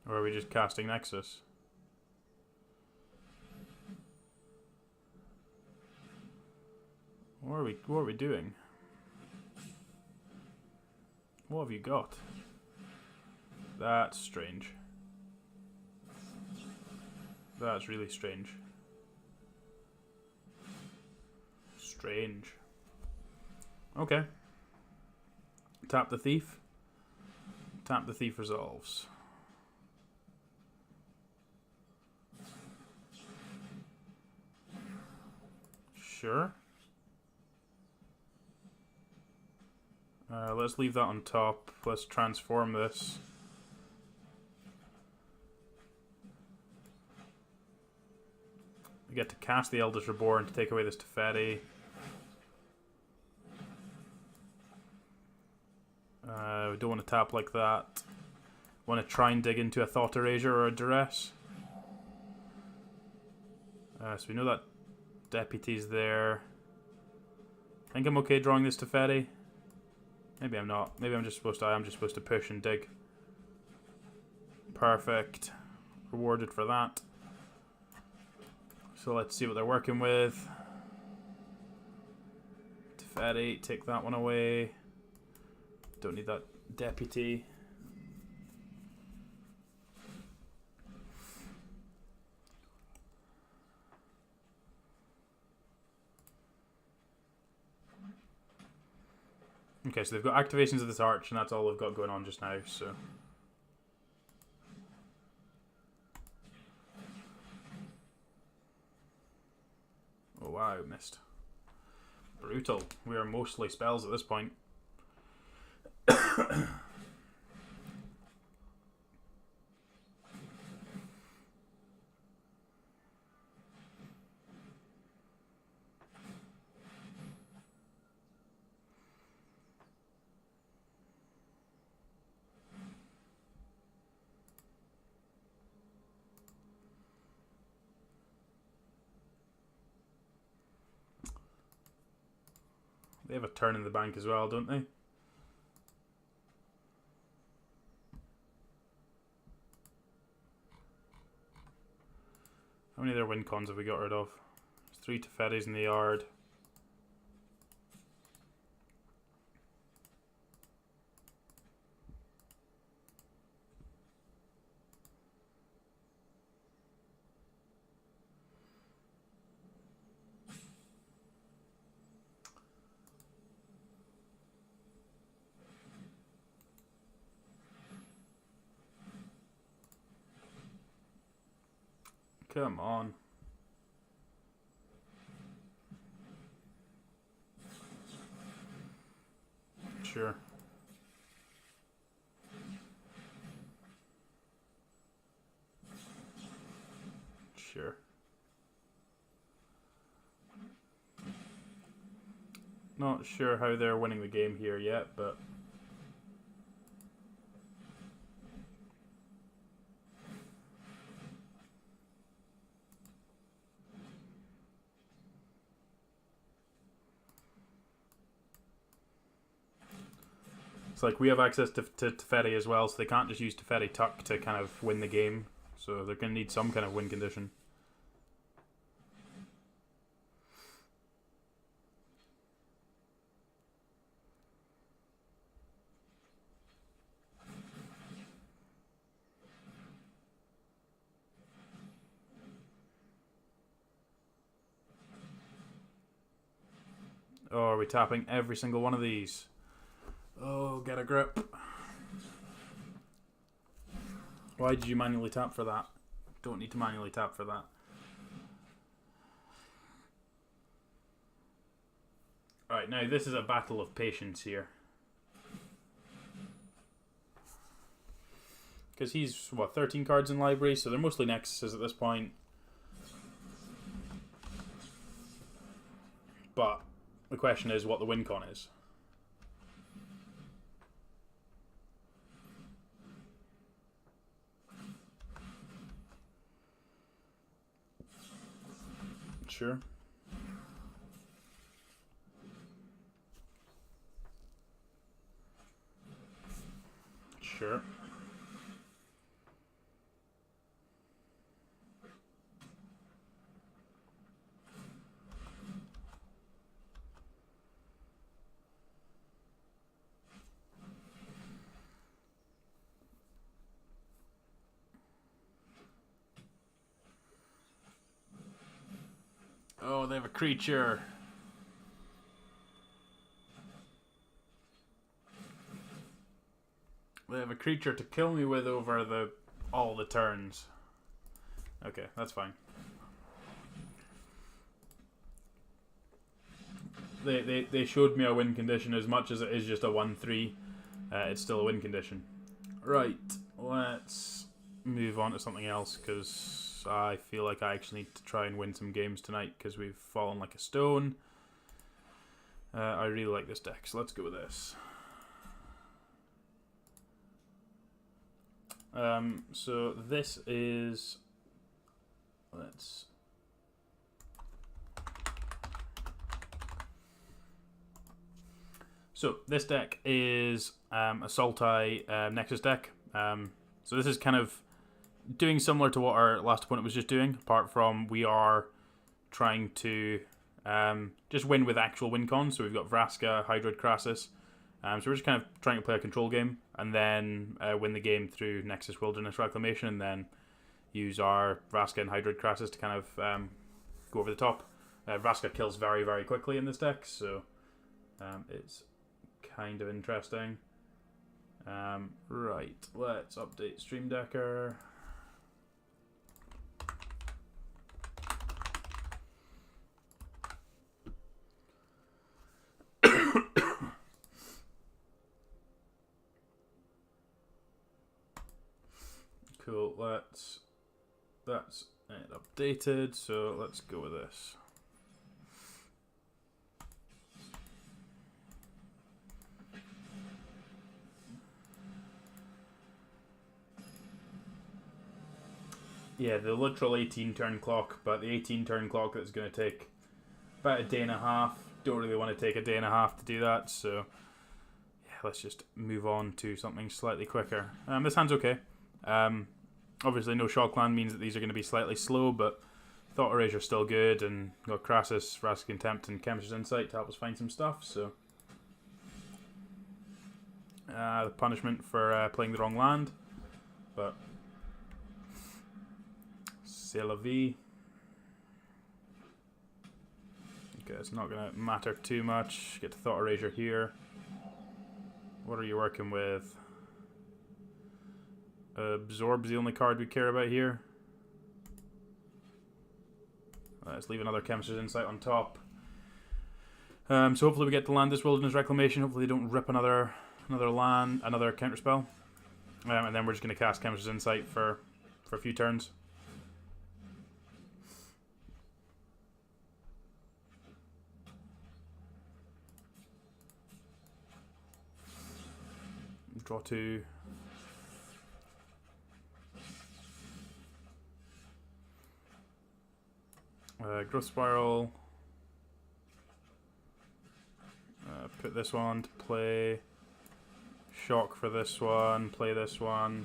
Or are we just casting Nexus? What are we doing? What have you got? That's strange. That's really strange. Strange. Okay. Tap the Thief. Tap the Thief resolves. Sure. Let's leave that on top. Let's transform this. We get to cast the Eldest Reborn to take away this Teferi. We don't want to tap like that. Want to try and dig into a Thought Erasure or a Duress. So we know that Deputy's there. I think I'm okay drawing this Teferi. Maybe I'm not. Maybe I'm just supposed to push and dig. Perfect. Rewarded for that. So let's see what they're working with. Teferi, take that one away. Don't need that Deputy. Okay, so they've got activations of this Arch, and that's all they've got going on just now, so... Oh wow, missed. Brutal. We are mostly spells at this point. They have a turn in the bank as well, don't they? How many of their win cons have we got rid of? There's 3 Teferis in the yard. Come on. Sure. Sure. Not sure how they're winning the game here yet, but... It's like we have access to Teferi as well, so they can't just use Teferi Tuck to kind of win the game. So they're going to need some kind of win condition. Oh, are we tapping every single one of these? Oh, get a grip. Why did you manually tap for that? Don't need to manually tap for that. Alright, now this is a battle of patience here. Because he's, what, 13 cards in library, so they're mostly Nexuses at this point. But the question is what the win con is. Sure. Sure. Oh, they have a creature. They have a creature to kill me with over all the turns. Okay, that's fine. They showed me a win condition. As much as it is just a 1-3, it's still a win condition. Right, let's move on to something else, because I feel like I actually need to try and win some games tonight, because we've fallen like a stone. I really like this deck, so let's go with this. So this is... Let's... So this deck is a Sultai Nexus deck. So this is kind of doing similar to what our last opponent was just doing, apart from we are trying to just win with actual win cons. So we've got Vraska, Hydroid Crassus. So we're just kind of trying to play a control game and then win the game through Nexus Wilderness Reclamation, and then use our Vraska and Hydroid Crassus to kind of go over the top. Vraska kills very, very quickly in this deck, so it's kind of interesting. Right, let's update Stream Decker. Cool, that's it updated, so let's go with this. Yeah, the literal 18 turn clock, but the 18 turn clock that's going to take about a day and a half. Don't really want to take a day and a half to do that, so yeah, let's just move on to something slightly quicker. This hand's okay. Obviously no Shockland means that these are going to be slightly slow, but Thought Eraser's still good, and got Crassus, Vraska Contempt, and Chemist's Insight to help us find some stuff, so... the punishment for playing the wrong land, but... C'est la vie. Okay, it's not going to matter too much. Get to Thought Erasure here. What are you working with? Absorb's the only card we care about here. Let's leave another Chemist's Insight on top. So hopefully we get to land this Wilderness Reclamation. Hopefully they don't rip another counterspell. And then we're just going to cast Chemist's Insight for a few turns. Draw 2. Growth Spiral. Put this one to play. Shock for this one. Play this one.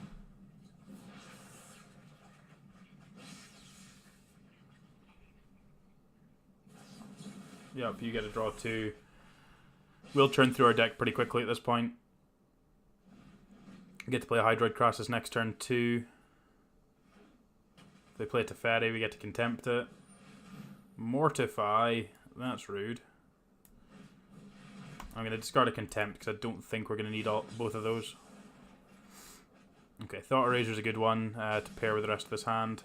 Yep, you get a draw 2. We'll churn through our deck pretty quickly at this point. Get to play a Hydroid Crassus next turn 2. If they play Teferi, we get to Contempt it. Mortify. That's rude. I'm going to discard a Contempt because I don't think we're going to need both of those. Okay, Thought Eraser is a good one to pair with the rest of this hand.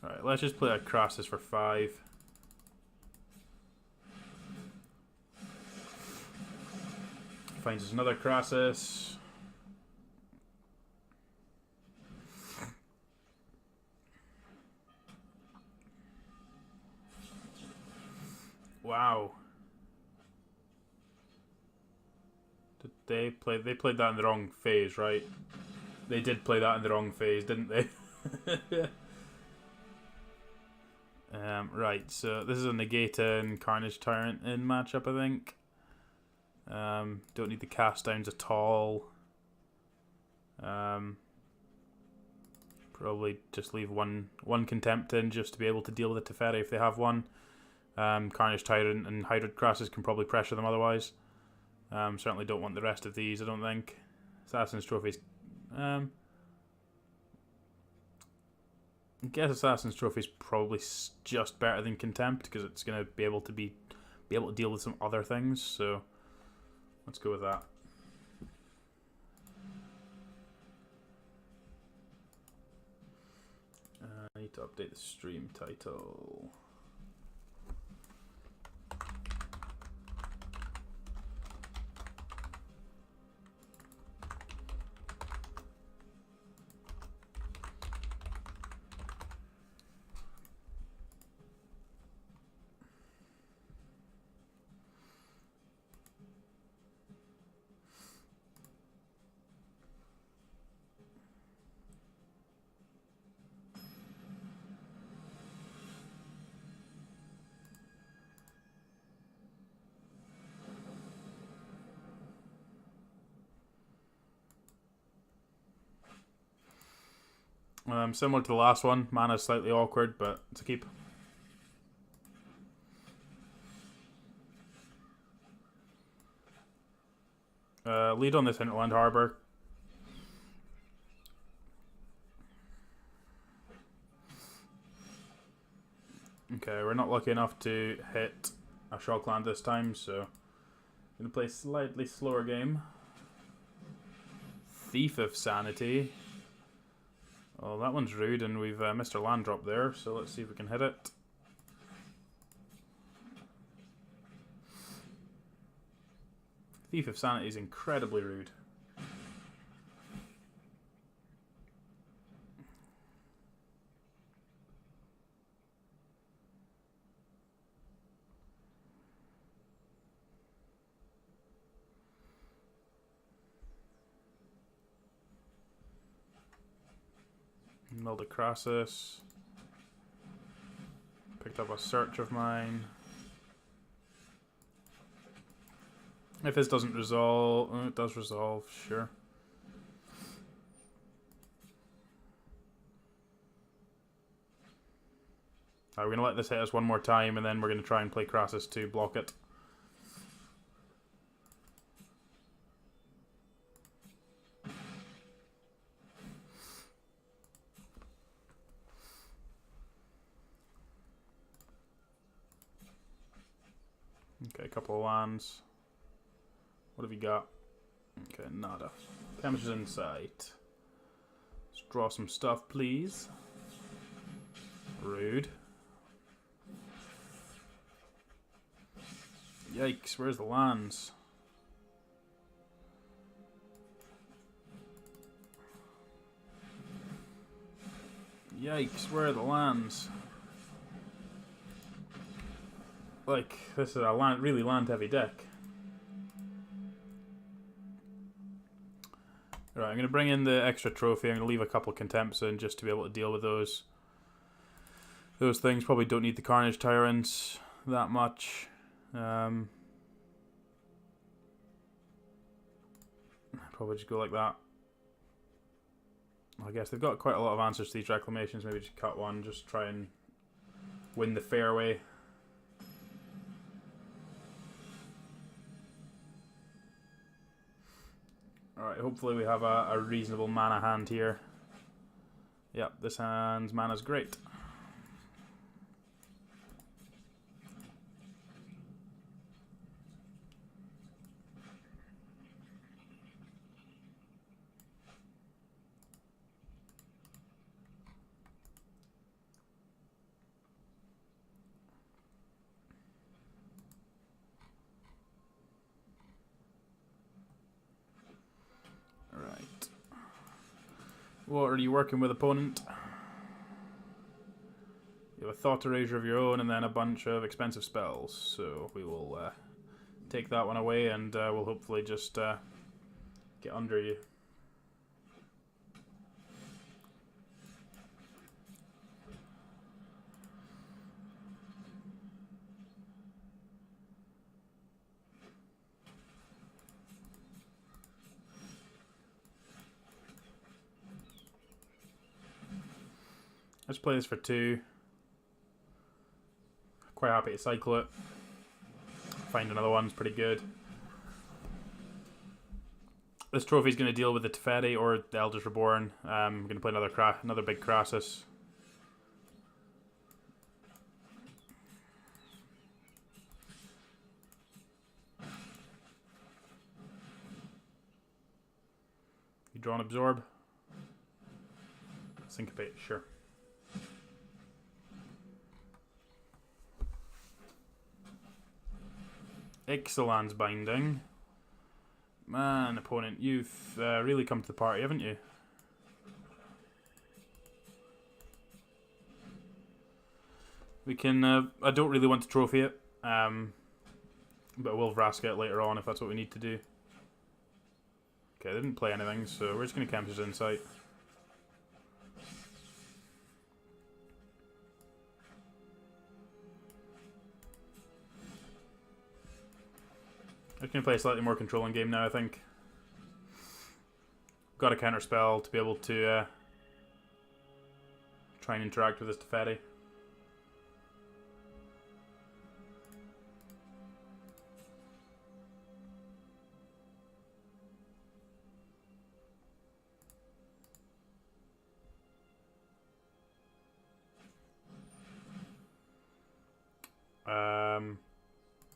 Alright, let's just play a Crassus for 5. Finds us another Crassus. Wow. Did they played that in the wrong phase, right? They did play that in the wrong phase, didn't they? Right, so this is a Negata and Carnage Tyrant in matchup, I think. Don't need the cast downs at all. Probably just leave one Contempt in just to be able to deal with the Teferi if they have one. Carnage Tyrant and Hybrid Crassus can probably pressure them otherwise. Certainly don't want the rest of these, I don't think. Assassin's Trophies. I guess Assassin's Trophy is probably just better than Contempt because it's going to be able to deal with some other things. So let's go with that. I need to update the stream title. Similar to the last one, mana's slightly awkward, but it's a keep. Lead on this Hinterland Harbour. Okay, we're not lucky enough to hit a Shockland this time, so I'm going to play a slightly slower game. Thief of Sanity. Oh, that one's rude, and we've missed our land drop there, so let's see if we can hit it. Thief of Sanity is incredibly rude. Milled a Crassus. Picked up a Search of mine. If this doesn't resolve... Oh, it does resolve, sure. We're going to let this hit us one more time, and then we're going to try and play Crassus to block it. Okay, a couple of lands. What have you got? Okay, nada. Chemistry's in sight. Let's draw some stuff, please. Rude. Yikes, where's the lands? Yikes, where are the lands? Like, this is a really land-heavy deck. Right, I'm going to bring in the extra trophy. I'm going to leave a couple of Contempts in just to be able to deal with those. Those things probably don't need the Carnage Tyrants that much. Probably just go like that. I guess they've got quite a lot of answers to these reclamations. Maybe just cut one, just try and win the fairway. Alright, hopefully we have a reasonable mana hand here. Yep, this hand's mana's great. What are you working with, opponent? You have a thought erasure of your own and then a bunch of expensive spells. So we will take that one away and we'll hopefully just get under you. Let's play this for 2. Quite happy to cycle it. Find another one's pretty good. This trophy's going to deal with the Teferi or the Elders Reborn. I'm going to play another big Crassus. You draw an Absorb. Syncopate, sure. Ixalan's Binding. Man, opponent, you've really come to the party, haven't you? We can... I don't really want to trophy it, but we'll Vraska it later on if that's what we need to do. Okay, I didn't play anything, so we're just going to Campus Insight. I'm just going to play a slightly more controlling game now, I think. Got a counter spell to be able to try and interact with this Teferi.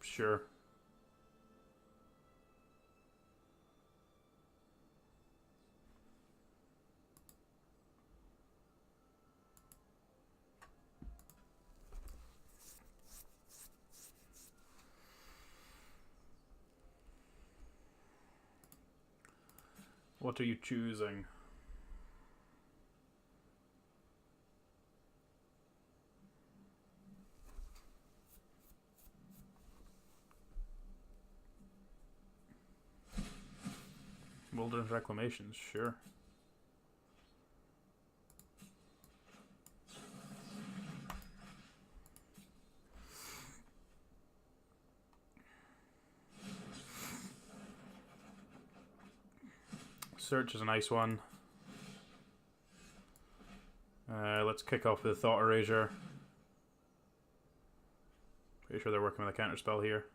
Sure. What are you choosing? Wilderness Reclamations, sure. Search is a nice one. Let's kick off with the Thought Erasure. Pretty sure they're working with a counter spell here.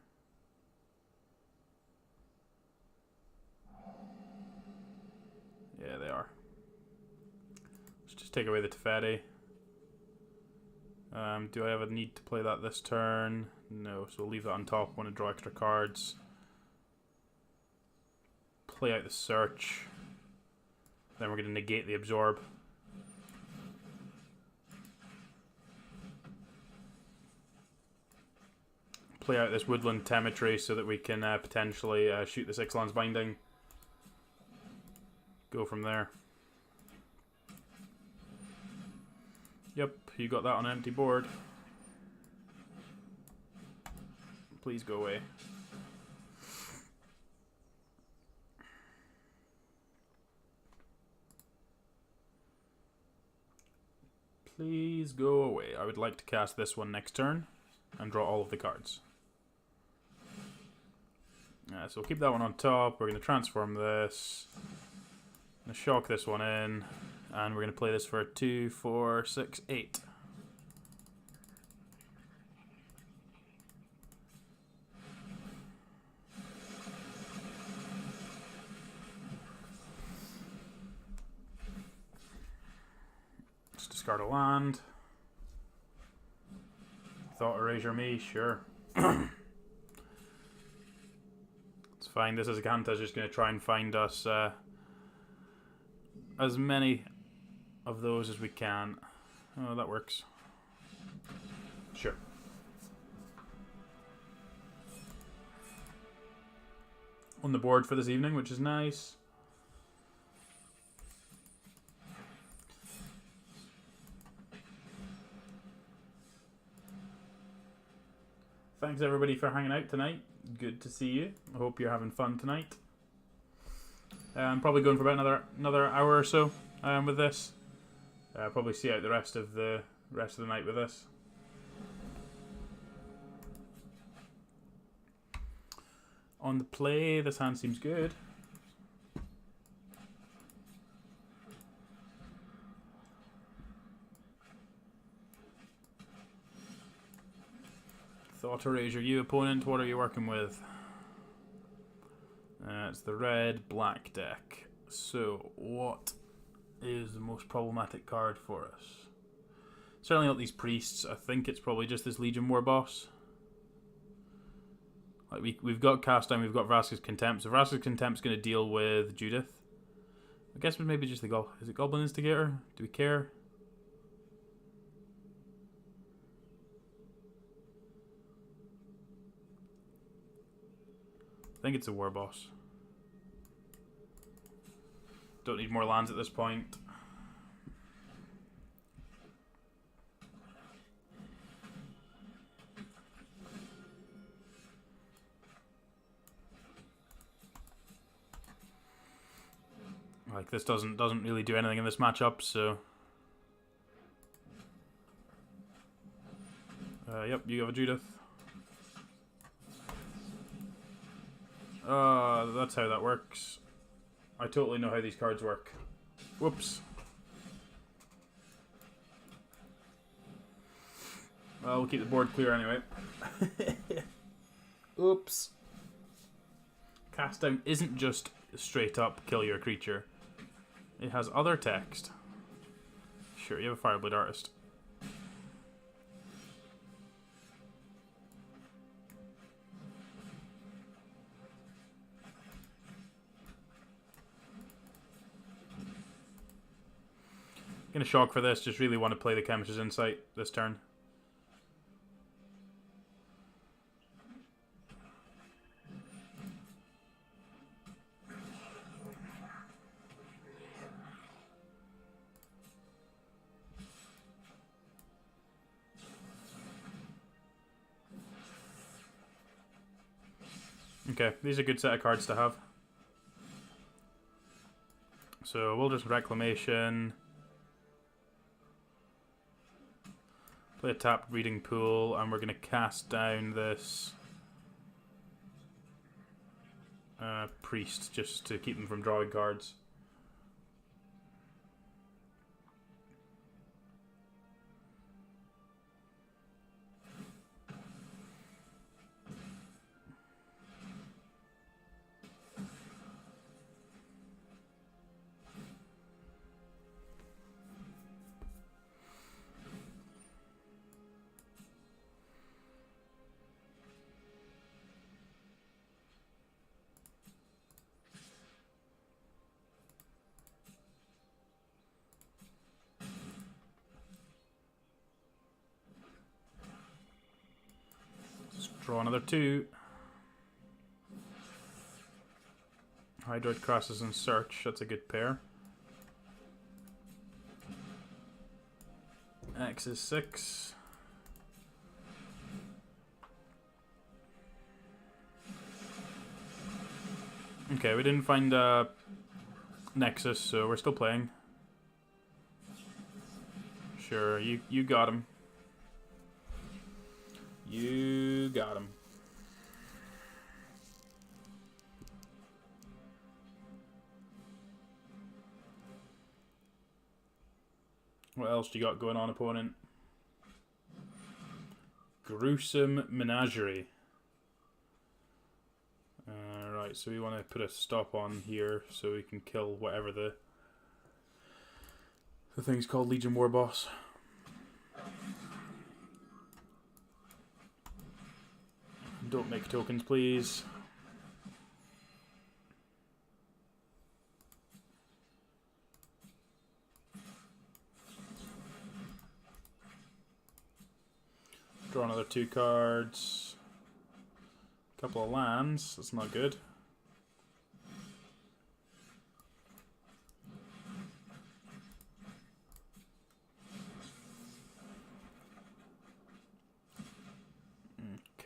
Yeah, they are. Let's just take away the Teferi. Do I have a need to play that this turn? No, so we'll leave that on top. Want to draw extra cards. Play out the Search. Then we're going to negate the Absorb. Play out this Woodland Temetry so that we can potentially shoot this Ixalan's Binding. Go from there. Yep, you got that on an empty board. Please go away. Please go away. I would like to cast this one next turn and draw all of the cards. So we'll keep that one on top. We're going to transform this. Going to shock this one in. And we're going to play this for 2, 4, 6, 8. Let's discard a land. Thought Erasure me, sure. It's fine. This is Akanta's just going to try and find us as many of those as we can. Oh, that works. Sure. On the board for this evening, which is nice. thanks everybody for hanging out tonight. Good to see you. I hope you're having fun tonight. I'm probably going for about another hour or so with this. Probably see out the rest of the night with this. On the play, this hand seems good. Thought Erasure, you opponent, what are you working with? It's the red-black deck. So, what is the most problematic card for us? Certainly not these priests. I think it's probably just this Legion War boss. Like we've got Cast Down, we've got Vraska's Contempt. So Vraska's Contempt's going to deal with Judith. I guess maybe just the is it Goblin Instigator? Do we care? I think it's a War Boss. Don't need more lands at this point. Like this doesn't really do anything in this matchup, so yep, you have a Judith. That's how that works. I totally know how these cards work. Whoops. Well, we'll keep the board clear anyway. Oops. Cast Down isn't just straight up kill your creature. It has other text. Sure, you have a Fireblade Artist. Gonna shock for this, just really want to play the Chemist's Insight this turn. Okay, these are a good set of cards to have. So we'll just Reclamation. Play a tapped Breeding Pool, and we're going to cast down this Priest just to keep them from drawing cards. Draw another 2. Hydroid Crosses and Search, that's a good pair. X is 6. Okay, we didn't find a Nexus, so we're still playing. Sure, you got him. You got him. What else do you got going on, opponent? Gruesome Menagerie. Right, so we want to put a stop on here so we can kill whatever the thing's called, Legion War Boss. Don't make tokens, please. Draw another 2 cards. Couple of lands. That's not good.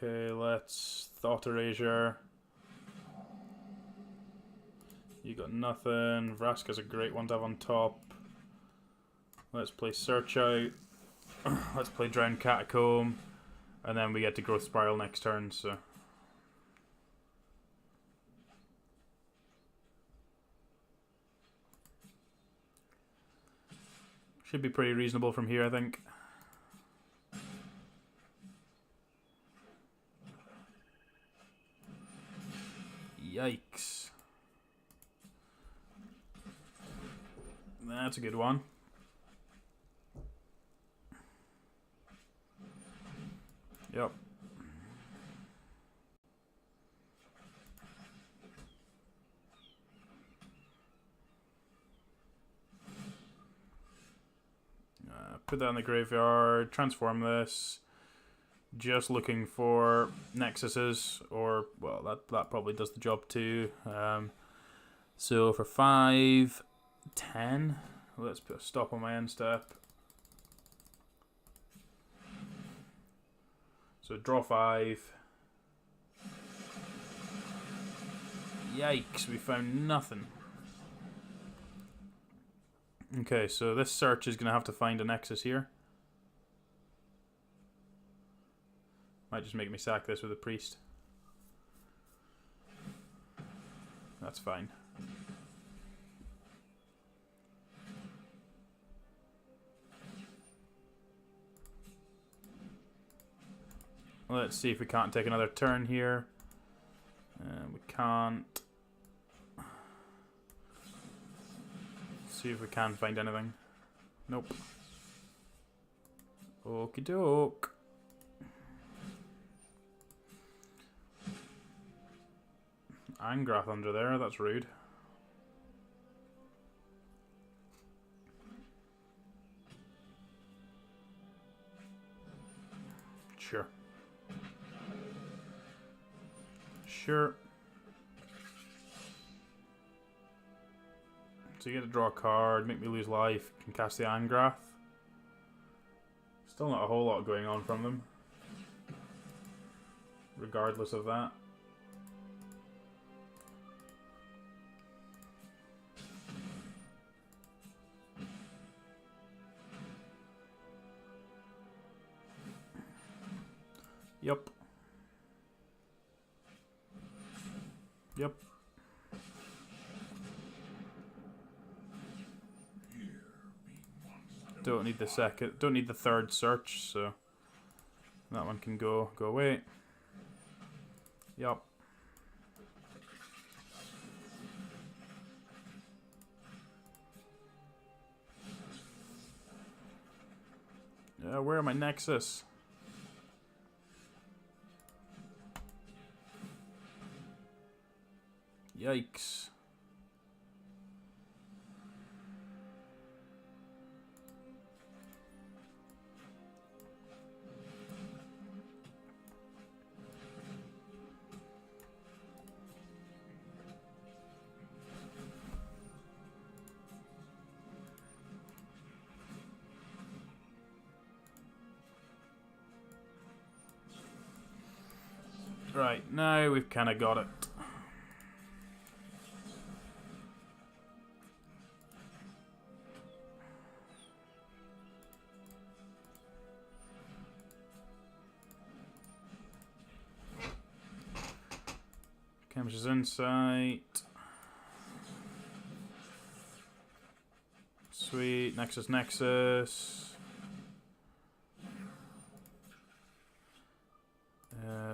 Okay, let's Thought Erasure. You got nothing. Vraska's a great one to have on top. Let's play Search Out. Let's play Drowned Catacomb. And then we get to Growth Spiral next turn, so. Should be pretty reasonable from here, I think. Yikes. That's a good one. Yep. Put that in the graveyard, transform this. Just looking for Nexuses, or, well, that probably does the job too. So for 5, 10, let's put a stop on my end step. So draw 5. Yikes, we found nothing. Okay, so this search is going to have to find a Nexus here. Might just make me sack this with a priest. That's fine. Let's see if we can't take another turn here. We can't. See if we can find anything. Nope. Okie doke. Angrath under there, that's rude. Sure. Sure. So you get to draw a card, make me lose life, can cast the Angrath. Still not a whole lot going on from them. Regardless of that. Yep. Yep. Don't need the second, don't need the third search, so that one can go away. Yep. Yeah, where are my Nexus? Yikes. Right, now we've kind of got it. Chemistry's Insight. Sweet. Nexus.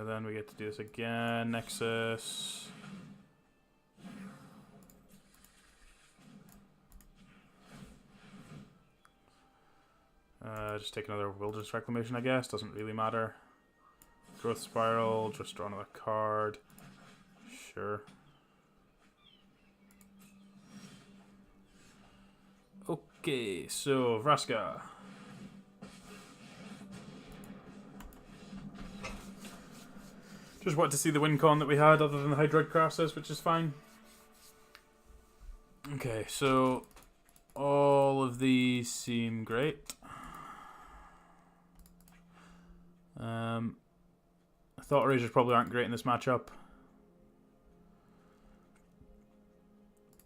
Then we get to do this again. Nexus. Just take another Wilderness Reclamation, I guess. Doesn't really matter. Growth Spiral. Just draw another card. Sure. Okay, so Vraska. Just wanted to see the win con that we had other than the Hydroid Crassus, which is fine. Okay, so all of these seem great. I Thought Erasers probably aren't great in this matchup.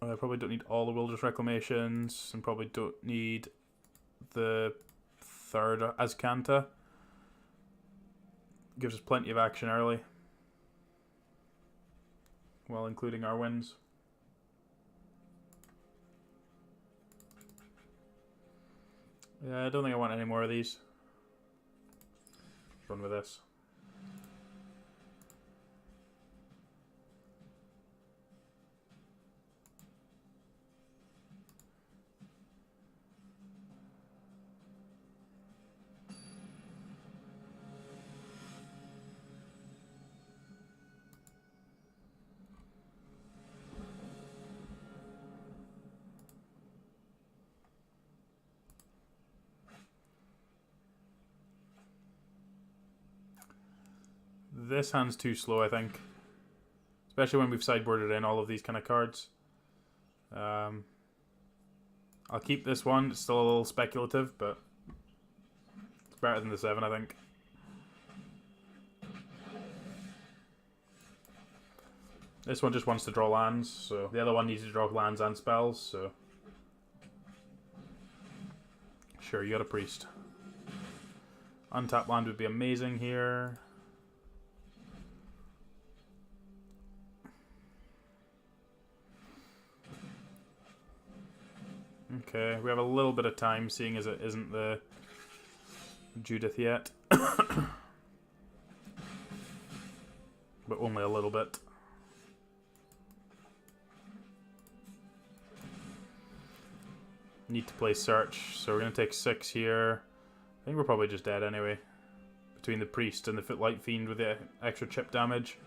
I probably don't need all the Wilderness Reclamations, and probably don't need the third Azcanta. Gives us plenty of action early, while including our wins. Yeah, I don't think I want any more of these. Run with this. This hand's too slow, I think. Especially when we've sideboarded in all of these kind of cards. I'll keep this one. It's still a little speculative, but it's better than the 7, I think. This one just wants to draw lands, so the other one needs to draw lands and spells, so... Sure, you got a priest. Untapped land would be amazing here. Okay, we have a little bit of time, seeing as it isn't the Judith yet. But only a little bit. Need to play Search, so we're going to take 6 here. I think we're probably just dead anyway. Between the Priest and the Footlight Fiend with the extra chip damage.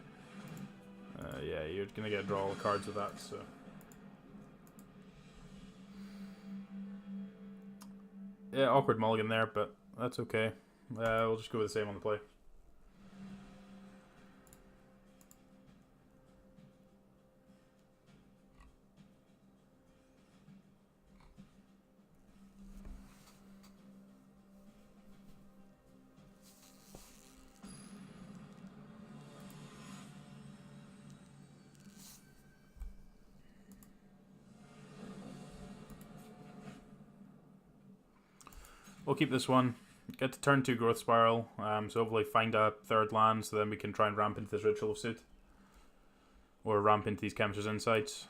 Yeah, you're going to get draw all the cards with that, so... Yeah, awkward mulligan there, but that's okay. We'll just go with the same on the play. We'll keep this one. Get to turn 2 Growth Spiral, so hopefully find a third land, so then we can try and ramp into this Ritual of Soot. Or ramp into these Chemist's Insights.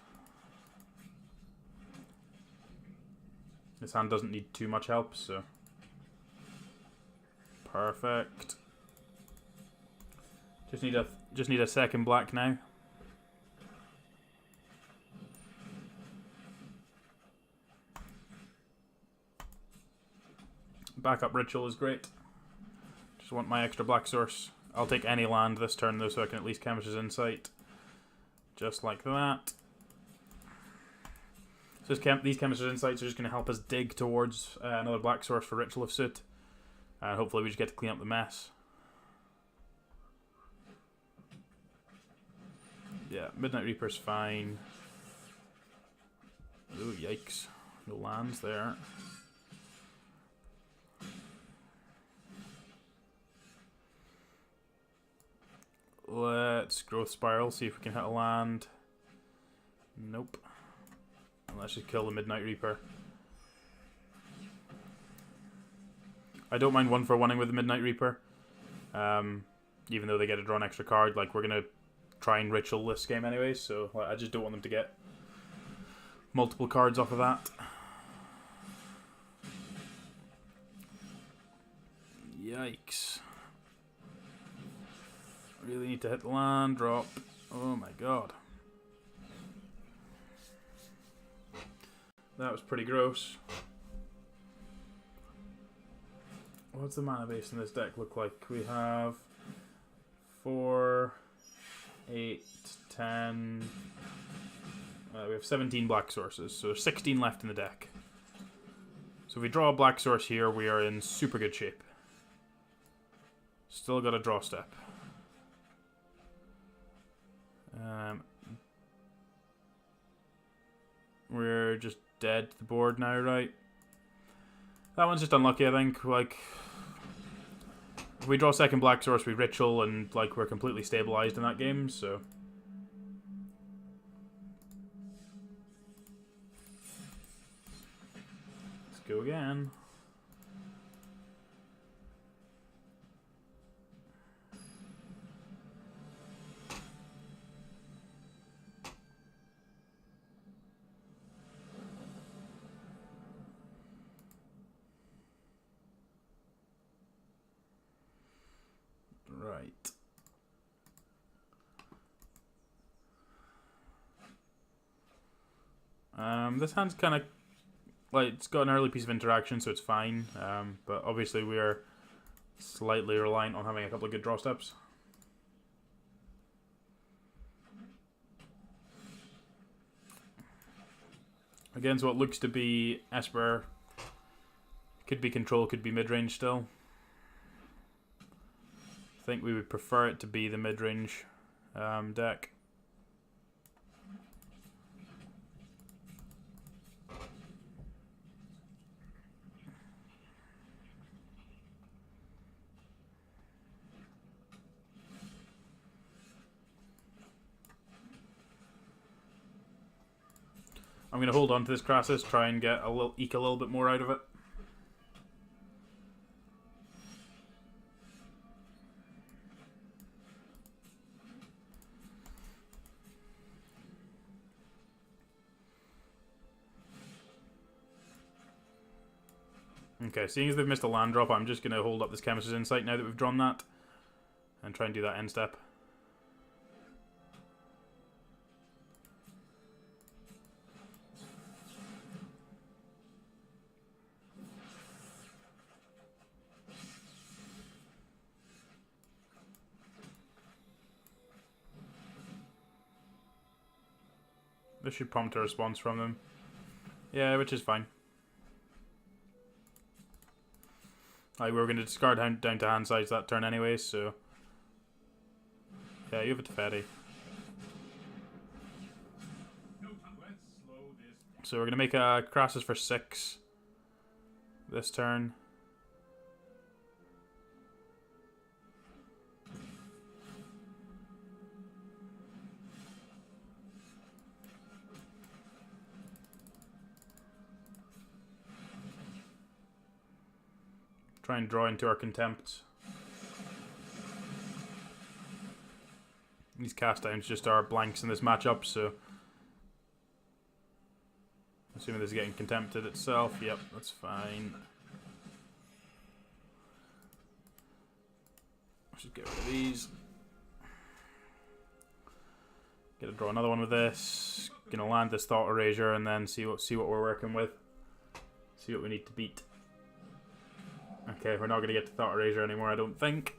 This hand doesn't need too much help, so... Perfect. Just need a second black now. Backup Ritual is great. Just want my extra black source. I'll take any land this turn though, so I can at least Chemist's Insight. Just like that. So these Chemist's Insights are just going to help us dig towards another black source for Ritual of Soot. And hopefully we just get to clean up the mess. Yeah, Midnight Reaper's fine. Ooh, yikes. No lands there. Let's Growth Spiral, see if we can hit a land. Nope. Let's just kill the Midnight Reaper. I don't mind 1-for-1ing with the Midnight Reaper. Even though they get to draw an extra card, like we're going to try and Ritual this game anyway, so I just don't want them to get multiple cards off of that. Yikes. Really need to hit the land, drop. Oh my god. That was pretty gross. What's the mana base in this deck look like? We have 4, 8, 10... we have 17 black sources, so 16 left in the deck. So if we draw a black source here, we are in super good shape. Still got a draw step. We're just dead to the board now, right? That one's just unlucky, I think. Like, we draw second black source, we ritual, and like we're completely stabilized in that game. So let's go again. Right. This hand's kind of like it's got an early piece of interaction, so it's fine. But obviously we are slightly reliant on having a couple of good draw steps. Against what looks to be Esper. Could be control, could be mid-range still. I think we would prefer it to be the mid-range deck. I'm going to hold on to this Crassus, try and get eke a little bit more out of it. Okay, seeing as they've missed a land drop, I'm just going to hold up this Chemist's Insight now that we've drawn that. And try and do that end step. This should prompt a response from them. Yeah, which is fine. We were going to discard down to hand size that turn anyway, so... Yeah, you have a Teferi. So we're going to make a Crassus for 6 this turn. Try and draw into our Contempt. These cast downs just are blanks in this matchup, so... Assuming this is getting Contempted itself. Yep, that's fine. Let's just get rid of these. Get to draw another one with this. Gonna land this Thought Erasure and then see what we're working with. See what we need to beat. Okay, we're not going to get to Thought Erasure anymore, I don't think.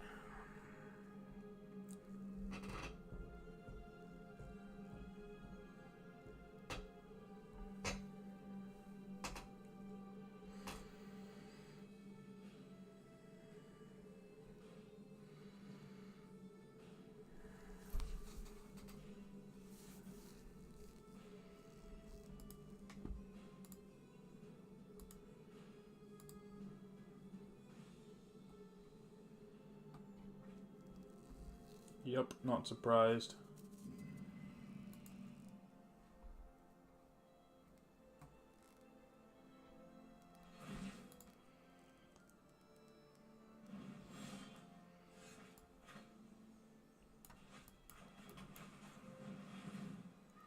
Yep, not surprised.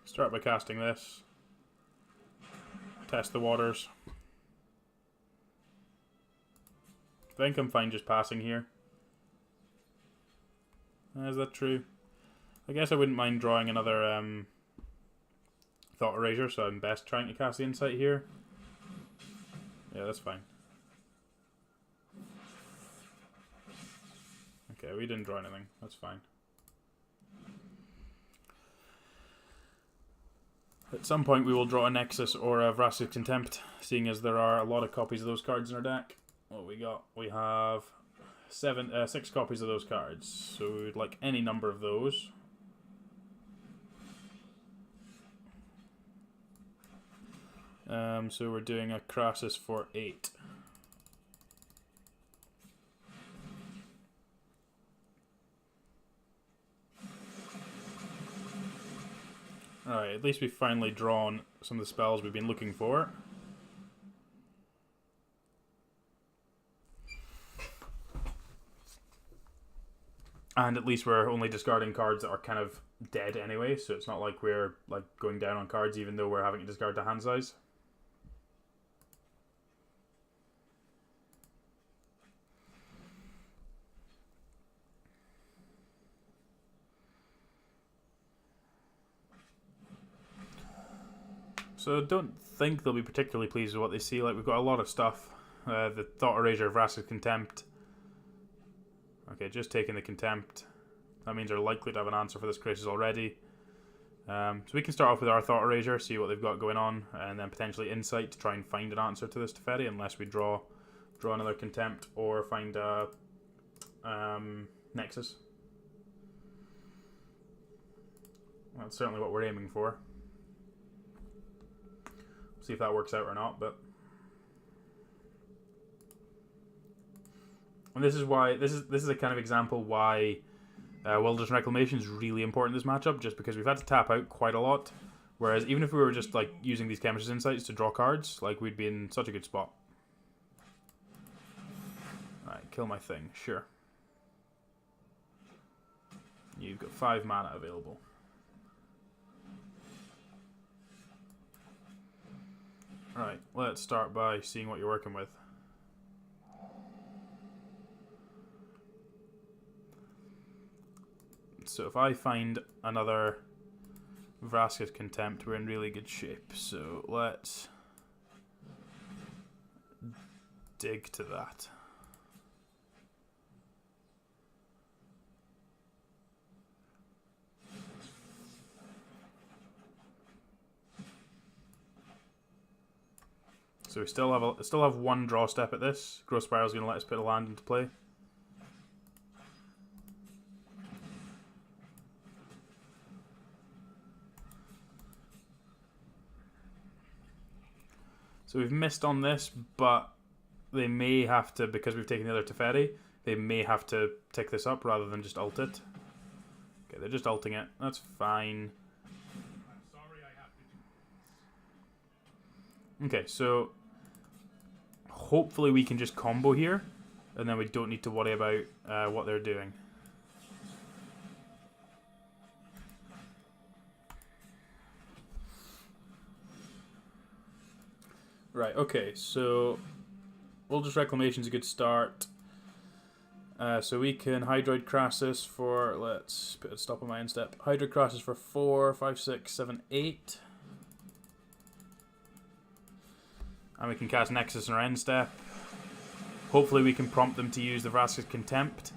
Start by casting this. Test the waters. I think I'm fine just passing here. Is that true? I guess I wouldn't mind drawing another Thought Erasure, so I'm best trying to cast the Insight here. Yeah, that's fine. Okay, we didn't draw anything. That's fine. At some point we will draw a Nexus or a Vraska's Contempt, seeing as there are a lot of copies of those cards in our deck. What we got? We have 6 copies of those cards, so we would like any number of those. So we're doing a Crassus for 8. Alright, at least we've finally drawn some of the spells we've been looking for. And at least we're only discarding cards that are kind of dead anyway, so it's not like we're like going down on cards even though we're having to discard the hand size. So I don't think they'll be particularly pleased with what they see. Like, we've got a lot of stuff. The Thought Erasure of Vraska's Contempt. Okay, just taking the Contempt. That means they're likely to have an answer for this crisis already. So we can start off with our Thought Erasure, see what they've got going on, and then potentially Insight to try and find an answer to this Teferi, unless we draw another Contempt or find a Nexus. That's certainly what we're aiming for. See if that works out or not, but and this is why this is a kind of example why Wilderness Reclamation is really important in this matchup, just because we've had to tap out quite a lot. Whereas even if we were just like using these Chemist's Insights to draw cards, like we'd be in such a good spot. Alright, kill my thing, sure. You've got 5 mana available. Right, let's start by seeing what you're working with. So if I find another Vraska's Contempt, we're in really good shape. So let's dig to that. So we still have one draw step at this. Growth Spiral is going to let us put a land into play. So we've missed on this, but they may have to, because we've taken the other Teferi, they may have to tick this up rather than just ult it. Okay, they're just ulting it. That's fine. I'm sorry I have to do. Okay, so hopefully we can just combo here, and then we don't need to worry about what they're doing. Right, okay, so Wilderness Reclamation's a good start. So we can Hydroid Crassus for, let's put a stop on my end step. Hydroid Crassus for 4, 5, 6, 7, 8. And we can cast Nexus in our end step. Hopefully we can prompt them to use the Vraska's Contempt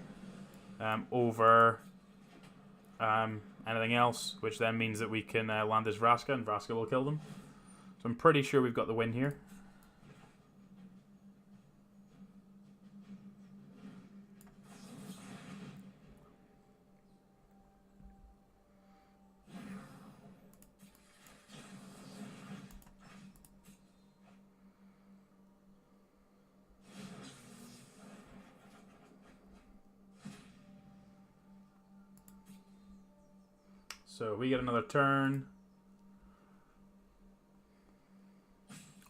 over anything else, which then means that we can land this Vraska and Vraska will kill them. So I'm pretty sure we've got the win here. So we get another turn.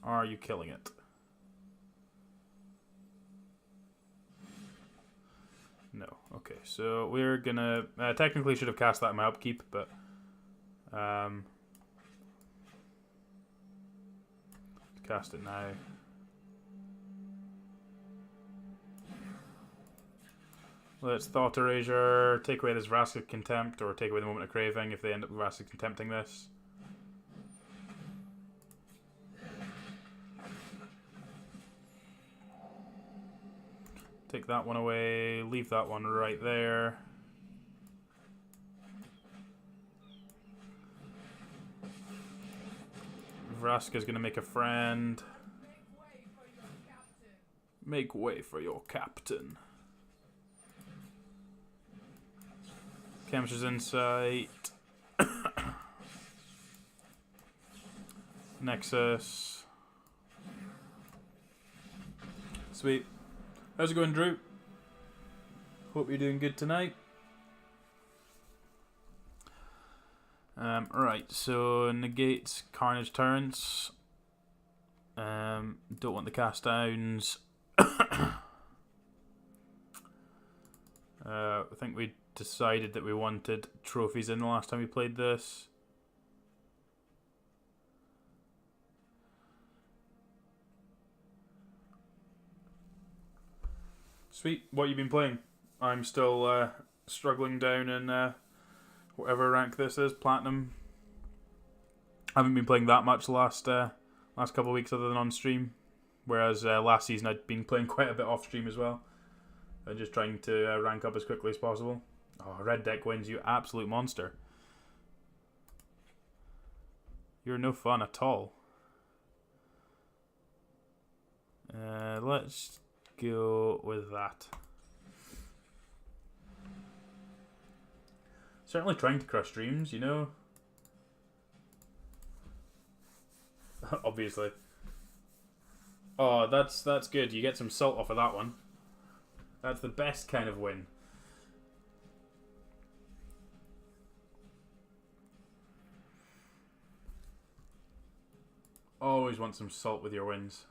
Are you killing it? No. Okay, so we're gonna technically should have cast that in my upkeep, but cast it now. Let's Thought Erasure, take away this Vraska's Contempt, or take away the Moment of Craving if they end up Vraska's Contempting this. Take that one away, leave that one right there. Vraska's gonna make a friend. Make way for your captain. Chemist's Insight. Nexus. Sweet. How's it going, Drew? Hope you're doing good tonight. Right, so negates Carnage turrets. Don't want the cast downs. I think we decided that we wanted trophies in the last time we played this. Sweet, what have you been playing? I'm still struggling down in whatever rank this is, Platinum. I haven't been playing that much the last couple of weeks other than on stream. Whereas last season I'd been playing quite a bit off stream as well. And just trying to rank up as quickly as possible. Oh, red deck wins, you absolute monster. You're no fun at all. Let's go with that. Certainly trying to crush dreams, you know. Obviously. Oh, that's good. You get some salt off of that one. That's the best kind of win. Always want some salt with your wins.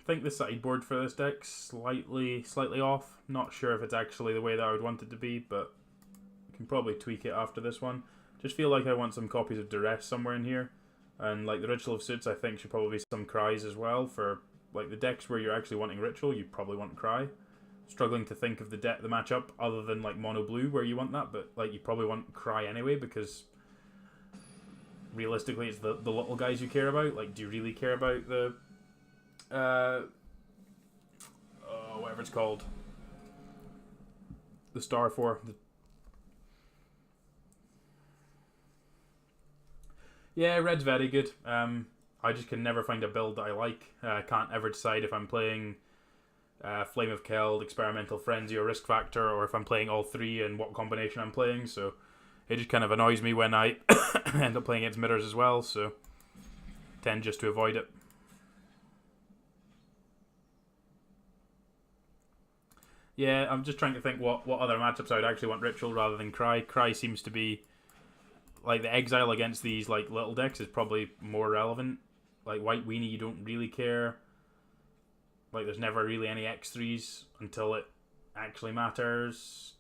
I think the sideboard for this deck's slightly off. Not sure if it's actually the way that I would want it to be, but I can probably tweak it after this one. Just feel like I want some copies of Duress somewhere in here. And like the Ritual of Suits, I think should probably be some Cries as well. For like the decks where you're actually wanting Ritual, you probably want Cry. Struggling to think of the matchup other than like Mono Blue where you want that, but like you probably want Cry anyway because realistically it's the little guys you care about. Like, do you really care about the whatever it's called, the Star 4? Yeah, red's very good. I just can never find a build that I like. I can't ever decide if I'm playing Flame of Keld, Experimental Frenzy, or Risk Factor, or if I'm playing all three and what combination I'm playing. So it just kind of annoys me when I end up playing against mirrors as well. So tend just to avoid it. Yeah, I'm just trying to think what other matchups I would actually want Ritual rather than Cry. Cry seems to be like the exile against these like little decks is probably more relevant. Like White Weenie, you don't really care. Like there's never really any X3s until it actually matters.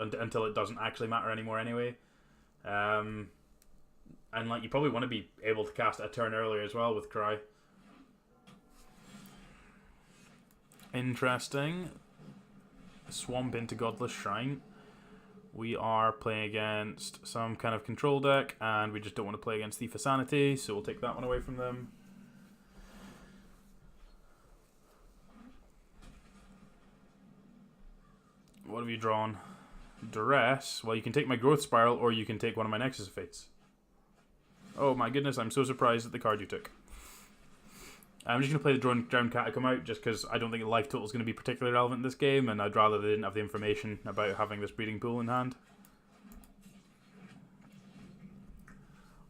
Until it doesn't actually matter anymore anyway. And like you probably want to be able to cast it a turn earlier as well with Cry. Interesting. Swamp into Godless Shrine. We are playing against some kind of control deck, and we just don't want to play against Thief of Sanity, so we'll take that one away from them. What have you drawn? Duress. Well, you can take my Growth Spiral, or you can take one of my Nexus of Fates. Oh my goodness, I'm so surprised at the card you took. I'm just going to play the Drowned Catacomb out, just because I don't think the life total is going to be particularly relevant in this game, and I'd rather they didn't have the information about having this breeding pool in hand.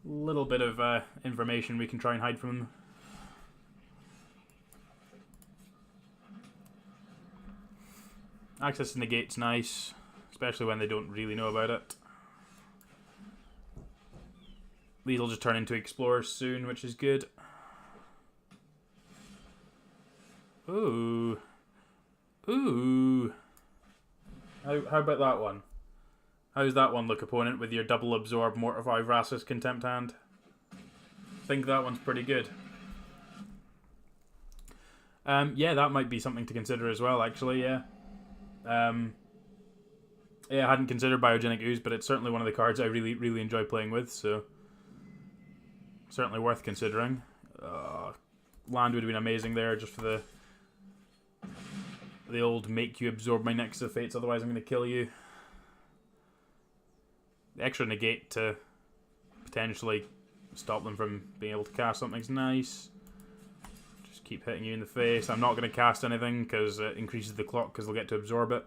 Little bit of information we can try and hide from them. Access to negate's nice, especially when they don't really know about it. These will just turn into Explorers soon, which is good. Ooh. Ooh. How about that one? How's that one look, opponent, with your double absorb Mortify Vrasis Contempt hand? I think that one's pretty good. Yeah, that might be something to consider as well, actually, yeah. Yeah, I hadn't considered Biogenic Ooze, but it's certainly one of the cards I really enjoy playing with, so certainly worth considering. Land would have been amazing there, just for the old make you absorb my Nexus of Fates, otherwise I'm going to kill you. The extra negate to potentially stop them from being able to cast something's nice. Just keep hitting you in the face. I'm not going to cast anything because it increases the clock because they'll get to absorb it.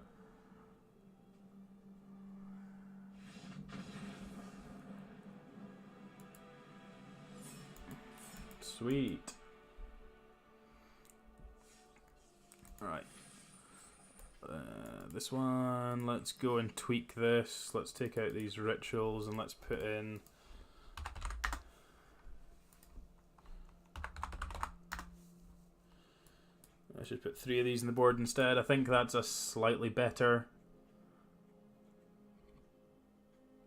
Sweet. Alright. this one. Let's go and tweak this. Let's take out these rituals and let's put in... I should put 3 of these in the board instead. I think that's a slightly better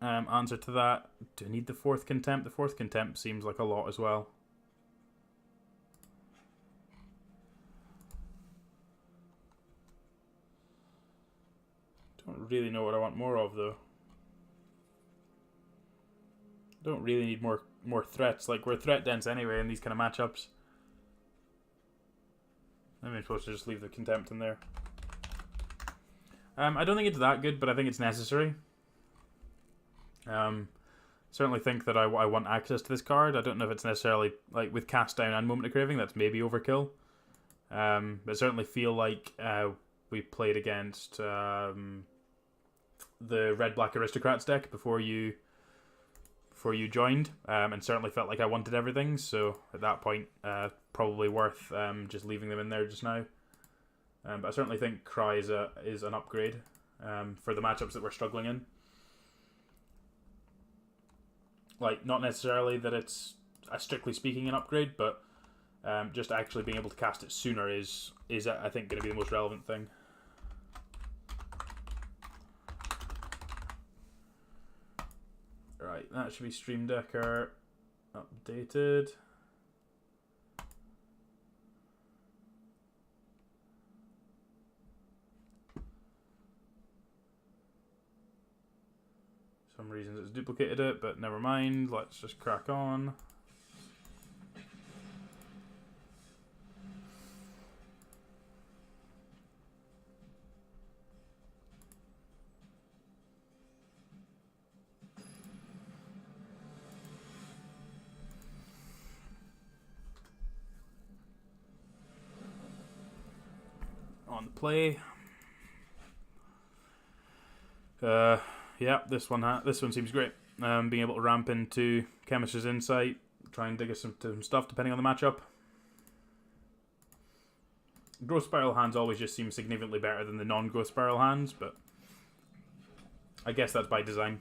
answer to that. Do I need the 4th contempt? The 4th contempt seems like a lot as well. Don't really know what I want more of though. Don't really need more threats. Like, we're threat dense anyway in these kind of matchups. I'm supposed to just leave the contempt in there. I don't think it's that good, but I think it's necessary. Certainly think that I want access to this card. I don't know if it's necessarily, like, with Cast Down and Moment of Craving, that's maybe overkill. But certainly feel like we played against the Red-Black Aristocrats deck before you joined, and certainly felt like I wanted everything, so at that point, probably worth just leaving them in there just now. But I certainly think Cry is an upgrade for the matchups that we're struggling in. Like, not necessarily that it's strictly speaking an upgrade, but just actually being able to cast it sooner is I think going to be the most relevant thing. Right, that should be Stream Decker updated. For some reasons it's duplicated it, but never mind. Let's just crack on. On the play. Yeah, this one seems great. Being able to ramp into Chemist's Insight, try and dig us some stuff depending on the matchup. Growth Spiral hands always just seem significantly better than the non-Growth Spiral hands, but I guess that's by design.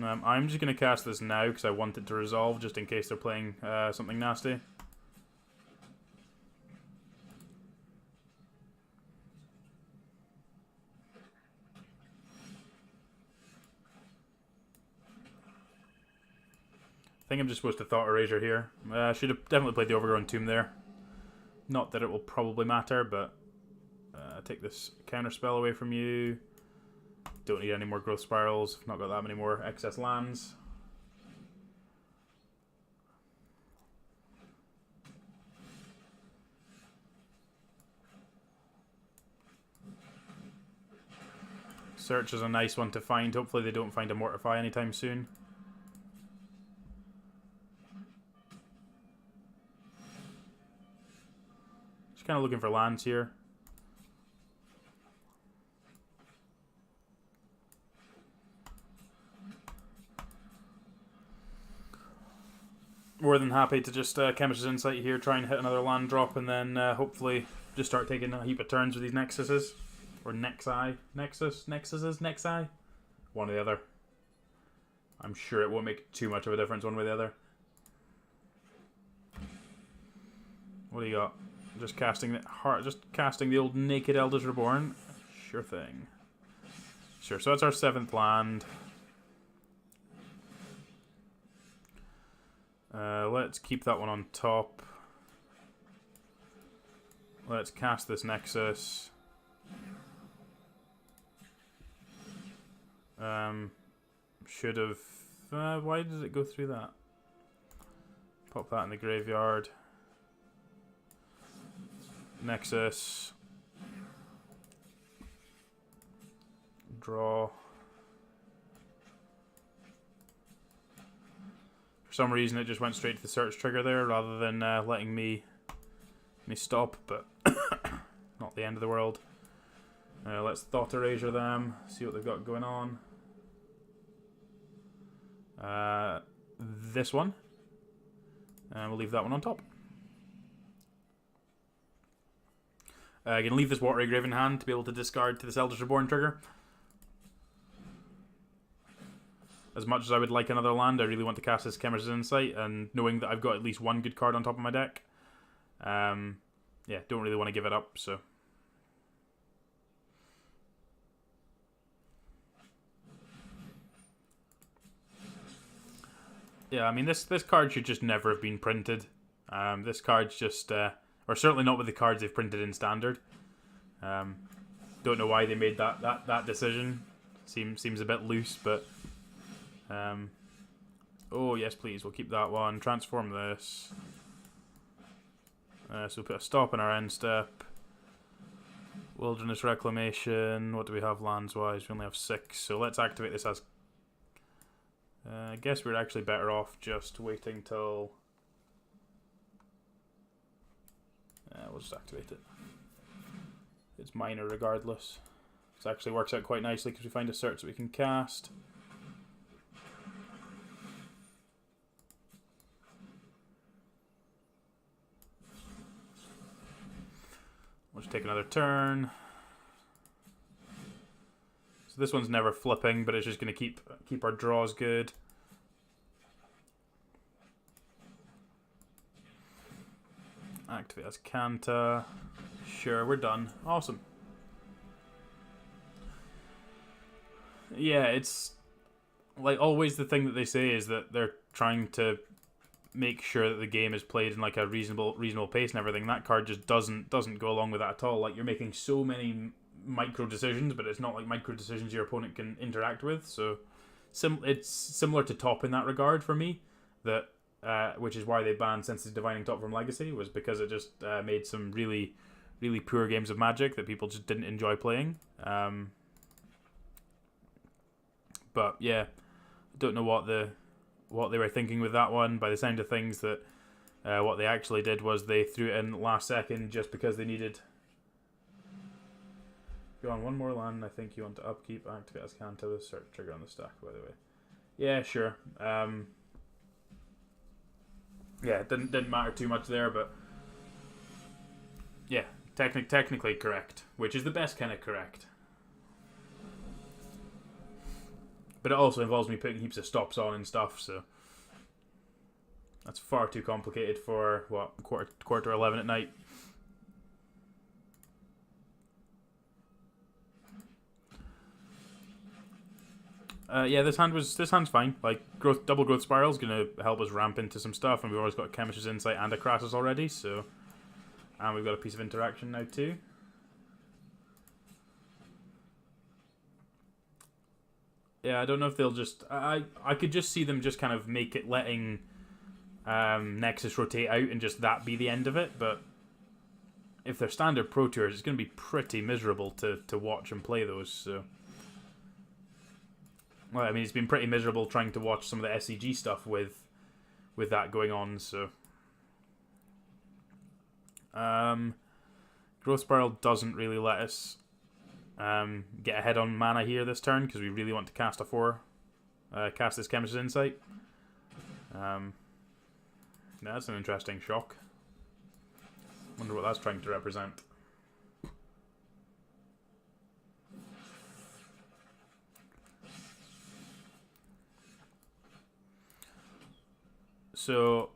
I'm just going to cast this now because I want it to resolve, just in case they're playing something nasty. I think I'm just supposed to Thought Erasure here. I should have definitely played the Overgrown Tomb there. Not that it will probably matter, but take this counter spell away from you. Don't need any more Growth Spirals. Not got that many more excess lands. Search is a nice one to find. Hopefully they don't find a Mortify anytime soon. Just kind of looking for lands here. More than happy to just Chemist's Insight here, try and hit another land drop, and then hopefully just start taking a heap of turns with these Nexuses. Or Nexi. Nexuses? Nexi? One or the other. I'm sure it won't make too much of a difference one way or the other. What do you got? Just casting the old Naked Elders Reborn? Sure thing. Sure, so that's our 7th land. Let's keep that one on top. Let's cast this Nexus. Should have... why does it go through that? Pop that in the graveyard. Nexus. Draw. For some reason it just went straight to the search trigger there rather than letting me stop, but not the end of the world. Let's Thought Erasure them, see what they've got going on. This one. And we'll leave that one on top. I can leave this Watery Grave in hand to be able to discard to this Eldritch Reborn trigger. As much as I would like another land, I really want to cast this Chemist's Insight, and knowing that I've got at least one good card on top of my deck, yeah, don't really want to give it up, so... Yeah, I mean, this card should just never have been printed. This card's just... or certainly not with the cards they've printed in Standard. Don't know why they made that decision. Seems a bit loose, but... oh, yes, please. We'll keep that one. Transform this. So we'll put a stop in our end step. Wilderness Reclamation. What do we have lands-wise? We only have 6. So let's activate this as... I guess we're actually better off just waiting till... we'll just activate it. It's minor regardless. This actually works out quite nicely because we find a search that we can cast. We'll just take another turn. So this one's never flipping, but it's just going to keep our draws good. Activate as Kanta. Sure, we're done. Awesome. Yeah, it's like always the thing that they say is that they're trying to make sure that the game is played in like a reasonable pace and everything. That card just doesn't go along with that at all. Like, you're making so many micro decisions, but it's not like micro decisions your opponent can interact with. So it's similar to Top in that regard for me. That which is why they banned Sensitive Divining Top from Legacy, was because it just made some really, really poor games of Magic that people just didn't enjoy playing. But yeah, I don't know what they were thinking with that one. By the sound of things, that what they actually did was they threw it in last second just because they needed. Go on one more land. I think you want to upkeep, activate as Kanta with search trigger on the stack. By the way, yeah, sure. Yeah, it didn't matter too much there, but yeah, technically correct, which is the best kind of correct. But it also involves me putting heaps of stops on and stuff, so that's far too complicated for what, quarter 11 at night. Yeah, this hand's fine. Like, double growth spiral is gonna help us ramp into some stuff, and we've always got Chemist's Insight and a Crassus already, so, and we've got a piece of interaction now too. Yeah, I don't know if they'll just... I could just see them just kind of letting Nexus rotate out and just that be the end of it, but if they're standard Pro Tours, it's going to be pretty miserable to watch and play those, so... Well, I mean, it's been pretty miserable trying to watch some of the SCG stuff with that going on, so... Growth Spiral doesn't really let us get ahead on mana here this turn, because we really want to cast cast this Chemist's Insight. That's an interesting shock. Wonder what that's trying to represent. So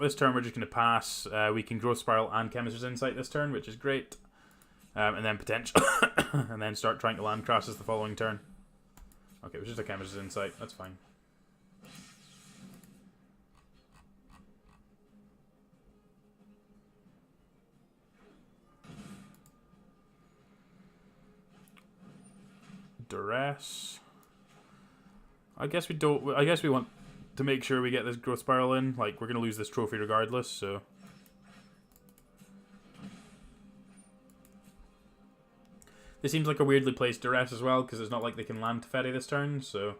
this turn we're just going to pass. We can Growth Spiral and Chemist's Insight this turn, which is great. And then potential, and then start trying to land Crassus the following turn. Okay, it was just a Chemist's Insight. That's fine. Duress. I guess we don't. I guess we want to make sure we get this Growth Spiral in. Like, we're gonna lose this trophy regardless, so. This seems like a weirdly placed Duress as well, because it's not like they can land Teferi this turn, so...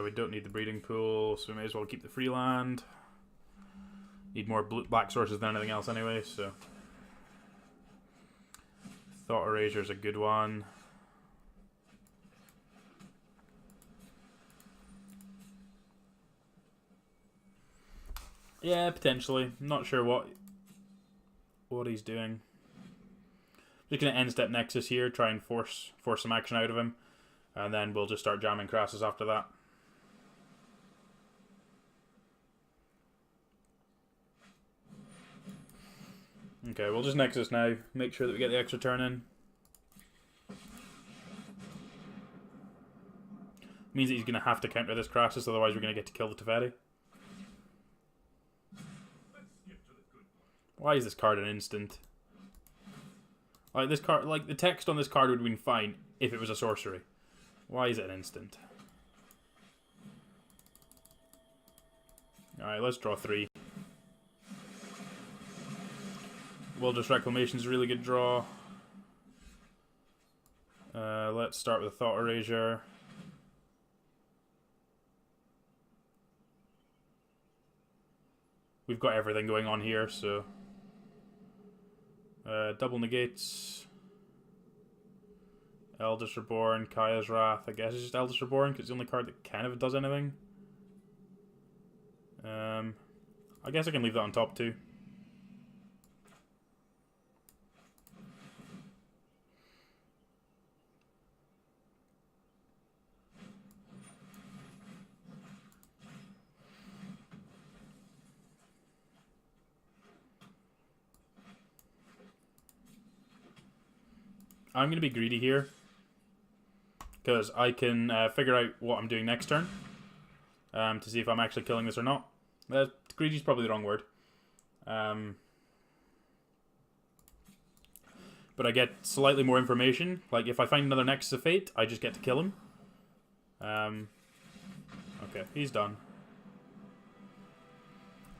We don't need the breeding pool, so we may as well keep the free land. Need more black sources than anything else anyway, so... Thought Erasure is a good one. Yeah, potentially. Not sure what he's doing. Just gonna end step Nexus here, try and force some action out of him, and then we'll just start jamming Crassus after that. Okay, we'll just Nexus now. Make sure that we get the extra turn in. Means that he's gonna have to counter this Crassus, otherwise we're gonna get to kill the Teferi. Why is this card an instant? Like this card, like the text on this card would have been fine if it was a sorcery. Why is it an instant? Alright, let's draw 3. Wilderness Reclamation's a really good draw. Let's start with Thought Erasure. We've got everything going on here, so... double negates. Eldest Reborn, Kaya's Wrath. I guess it's just Eldest Reborn because it's the only card that kind of does anything. I guess I can leave that on top too. I'm going to be greedy here, because I can figure out what I'm doing next turn to see if I'm actually killing this or not. Greedy is probably the wrong word. But I get slightly more information. Like, if I find another Nexus of Fate, I just get to kill him. Okay, he's done.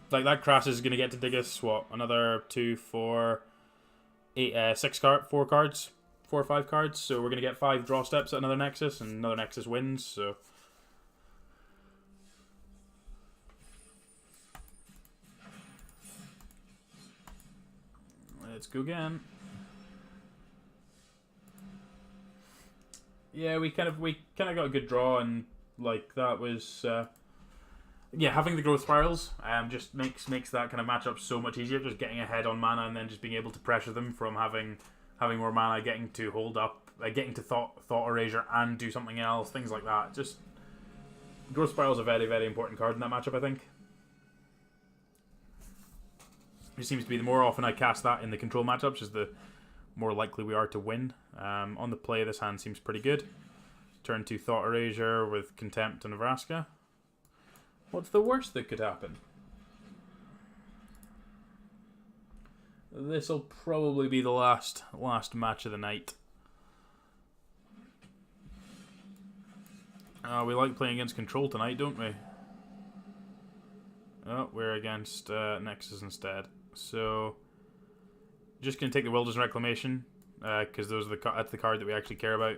Like, that Crassus is going to get to dig us, what, another 2, 4, 8, 6 cards, 4 cards? 4 or 5 cards, so we're going to get 5 draw steps at another Nexus, and another Nexus wins, so... Let's go again. Yeah, we kind of got a good draw, and, like, that was... yeah, having the growth spirals just makes that kind of matchup so much easier, just getting ahead on mana and then just being able to pressure them from having more mana, getting to hold up, getting to thought erasure and do something else, things like that. Just growth spiral is a very, very important card in that matchup, I think. It seems to be the more often I cast that in the control matchups, is the more likely we are to win. On the play, this hand seems pretty good. Turn 2 thought erasure with Contempt and Vraska. What's the worst that could happen? This will probably be the last match of the night. We like playing against control tonight, don't we? Oh, we're against Nexus instead. So, just going to take the Wilderness Reclamation, because that's the card that we actually care about.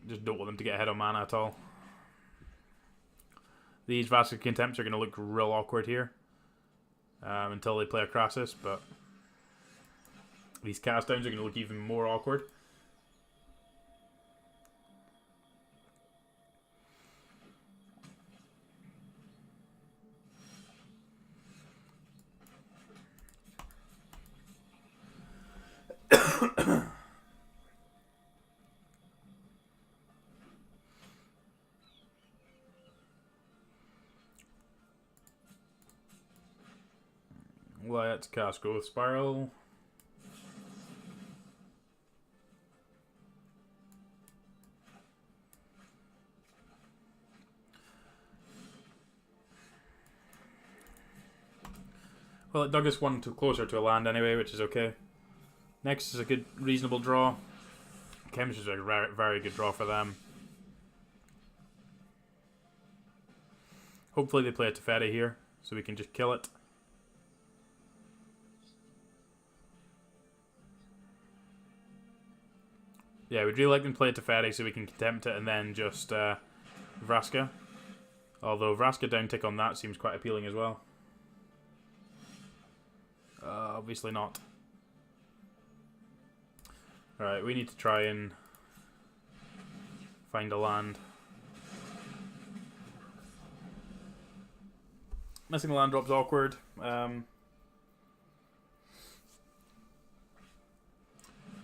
Just don't want them to get ahead on mana at all. These Vraska Contempts are going to look real awkward here. Until they play a Crassus, but these cast downs are going to look even more awkward. Let's cast Growth Spiral. Well, it dug us one closer to a land anyway, which is okay. Next is a good, reasonable draw. Chemistry is a very good draw for them. Hopefully they play a Teferi here, so we can just kill it. Yeah, we'd really like them to play a Teferi so we can Contempt it and then just Vraska. Although Vraska down tick on that seems quite appealing as well. Obviously not. Alright, we need to try and find a land. Missing the land drop's awkward.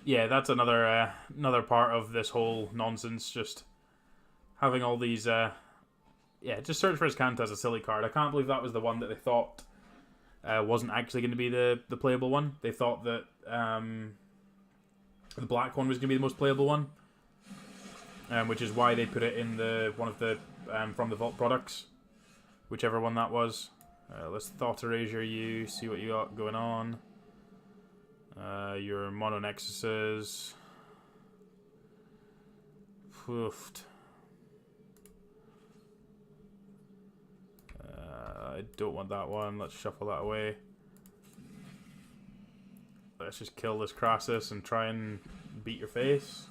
Yeah, that's another part of this whole nonsense. Just having all these... yeah, just Search for Azcanta as a silly card. I can't believe that was the one that they thought wasn't actually going to be the playable one. They thought that the black one was going to be the most playable one. Which is why they put it in one of the From the Vault products. Whichever one that was. Let's Thought Erasure you, see what you got going on. Your Mono Nexuses. Poofed. I don't want that one. Let's shuffle that away. Let's just kill this Crassus and try and beat your face.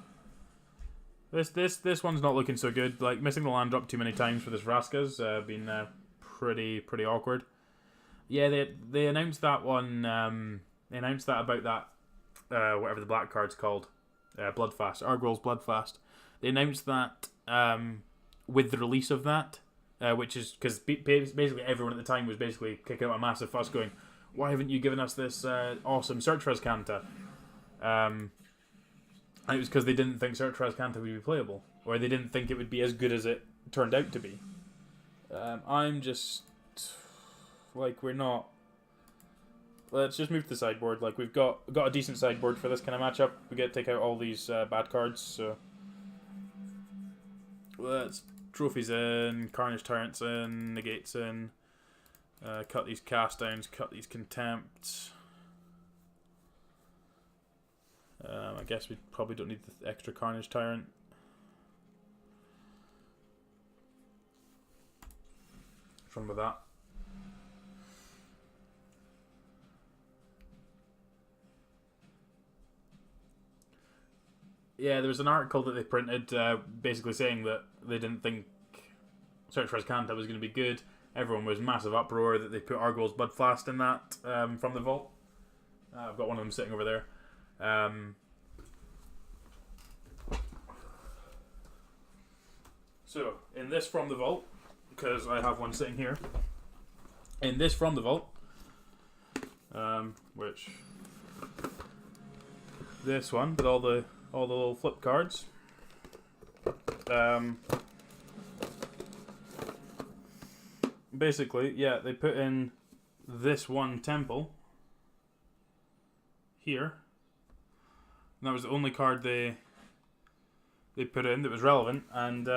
This one's not looking so good. Like, missing the land drop too many times for this Vraska's been pretty awkward. Yeah, they announced that one. They announced that about that whatever the black card's called, Bloodfast, Argwell's Bloodfast. They announced that with the release of that, which is because basically everyone at the time was basically kicking up a massive fuss, going, "Why haven't you given us this awesome Search for Azcanta?" And it was because they didn't think Search for Azcanta would be playable, or they didn't think it would be as good as it turned out to be. I'm just like, we're not. Let's just move to the sideboard. Like, we've got a decent sideboard for this kind of matchup. We get to take out all these bad cards. So let's Trophies in, Carnage Tyrants in, Negates in, cut these Cast Downs, cut these Contempts. I guess we probably don't need the extra Carnage Tyrant. What's wrong with that? Yeah, there was an article that they printed basically saying that they didn't think Search for Azcanta was going to be good. Everyone was massive uproar that they put Argwell's Bloodfast in that From the Vault. I've got one of them sitting over there. So, in this From the Vault, because I have one sitting here, in this From the Vault, which this one with all the little flip cards. Basically, yeah, they put in this one temple here. And that was the only card they put in that was relevant, and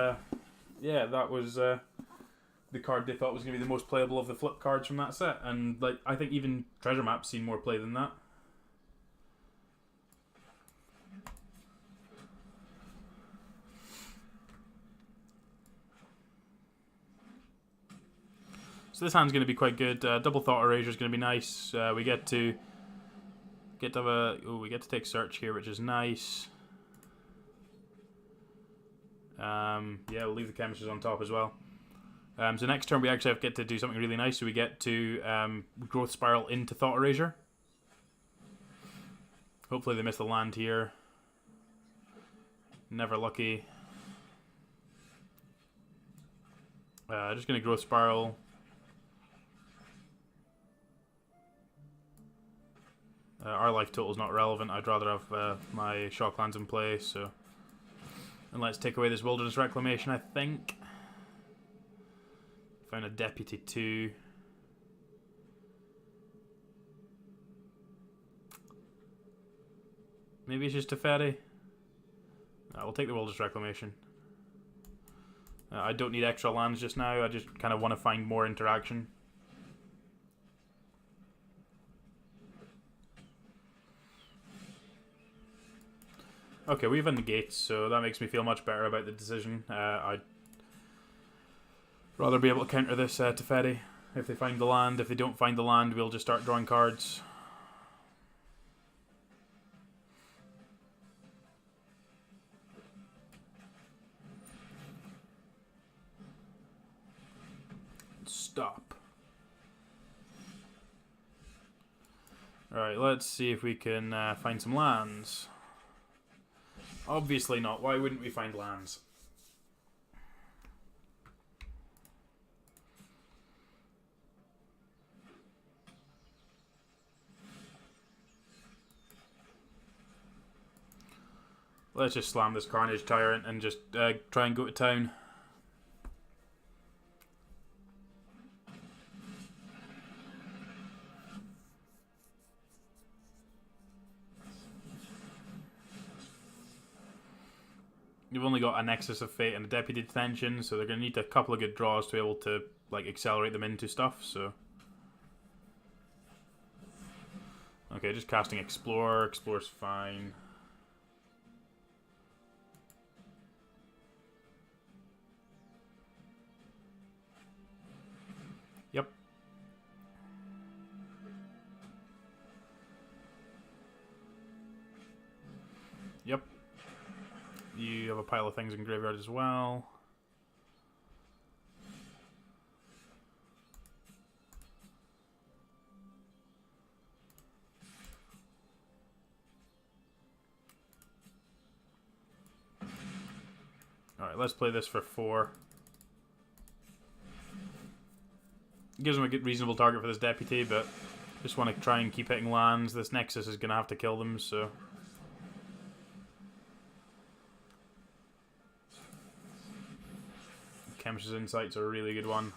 yeah, that was the card they thought was going to be the most playable of the flip cards from that set. And like, I think even Treasure Map's seen more play than that. So this hand's going to be quite good. Double Thought Erasure is going to be nice. We get to have a we get to take Search here, which is nice. Yeah, we'll leave the Chemistries on top as well. So next turn we actually get to do something really nice. So we get to Growth Spiral into Thought Erasure. Hopefully they miss the land here. Never lucky. Just going to Growth Spiral. Our life total is not relevant. I'd rather have my Shocklands in play. So, and let's take away this Wilderness Reclamation. I think found a Deputy 2. Maybe it's just a Teferi. We'll take the Wilderness Reclamation. I don't need extra lands just now. I just kind of want to find more interaction. Okay, we have Negates, so that makes me feel much better about the decision. I'd rather be able to counter this Teferi if they find the land. If they don't find the land, we'll just start drawing cards. Stop. Right, let's see if we can find some lands. Obviously not. Why wouldn't we find lands? Let's just slam this Carnage Tyrant and just try and go to town. You've only got a Nexus of Fate and a Deputy Detention, so they're going to need a couple of good draws to be able to like accelerate them into stuff, so... Okay, just casting Explore. Explore's fine. Yep. Yep. You have a pile of things in graveyard as well. Alright, let's play this for 4. Gives him a good reasonable target for this Deputy, but just want to try and keep hitting lands. This Nexus is going to have to kill them, so... Chemist's Insight's a really good one.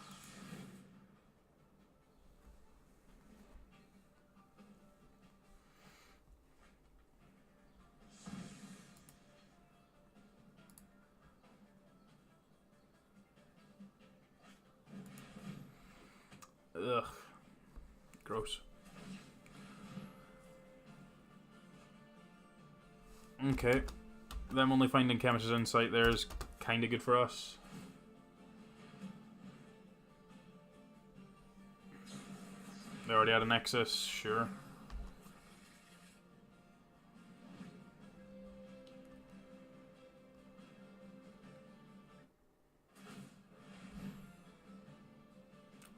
Ugh. Gross. Okay. Them only finding Chemist's Insight there is kind of good for us. They already had a Nexus, sure.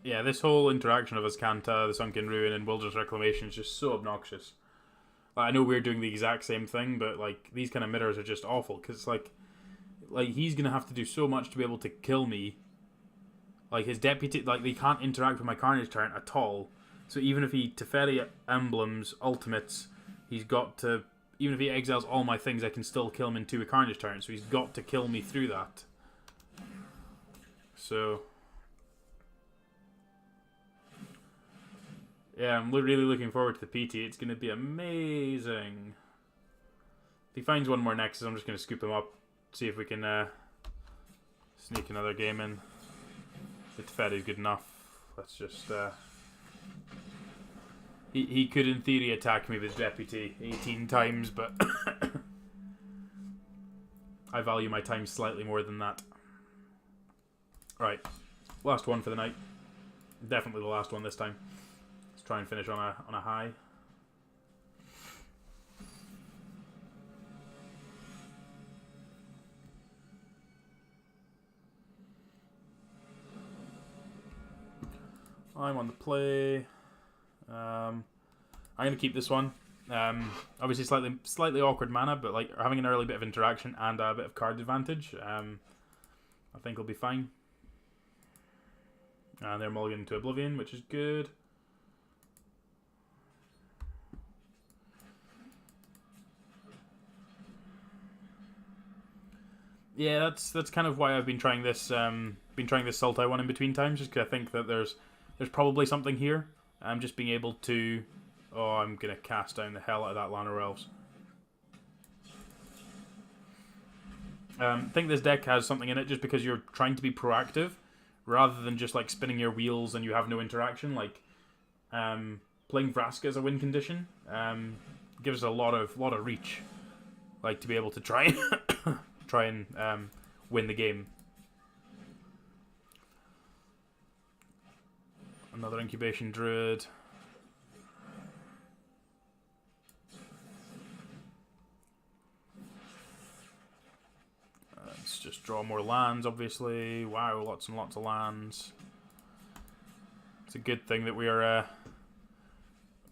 Yeah, this whole interaction of Azcanta, the Sunken Ruin, and Wilderness Reclamation is just so obnoxious. Like, I know we're doing the exact same thing, but like these kind of mirrors are just awful because like he's gonna have to do so much to be able to kill me. Like his Deputy, like they can't interact with my Carnage Tyrant at all. So even if he Teferi emblems, ultimates, he's got to... Even if he exiles all my things, I can still kill him in 2 with Carnage Tyrant. So he's got to kill me through that. So... Yeah, I'm really looking forward to the PT. It's going to be amazing. If he finds one more Nexus, I'm just going to scoop him up. See if we can sneak another game in. The Teferi's good enough. Let's just... He could, in theory, attack me with Deputy 18 times, but I value my time slightly more than that. Right, last one for the night. Definitely the last one this time. Let's try and finish on a high. I'm on the play. I'm going to keep this one. Obviously slightly awkward mana, but like having an early bit of interaction and a bit of card advantage, I think will be fine. And they're mulliganing to Oblivion, which is good. Yeah, that's kind of why I've been trying this Sultai one in between times, just because I think that there's probably something here. I'm just being able to... Oh, I'm going to cast down the hell out of that Llanowar Elves. I think this deck has something in it just because you're trying to be proactive rather than just like spinning your wheels and you have no interaction. Like playing Vraska as a win condition gives us a lot of reach, like to be able to try and win the game. Another Incubation Druid. Let's just draw more lands, obviously. Wow, lots and lots of lands. It's a good thing that we are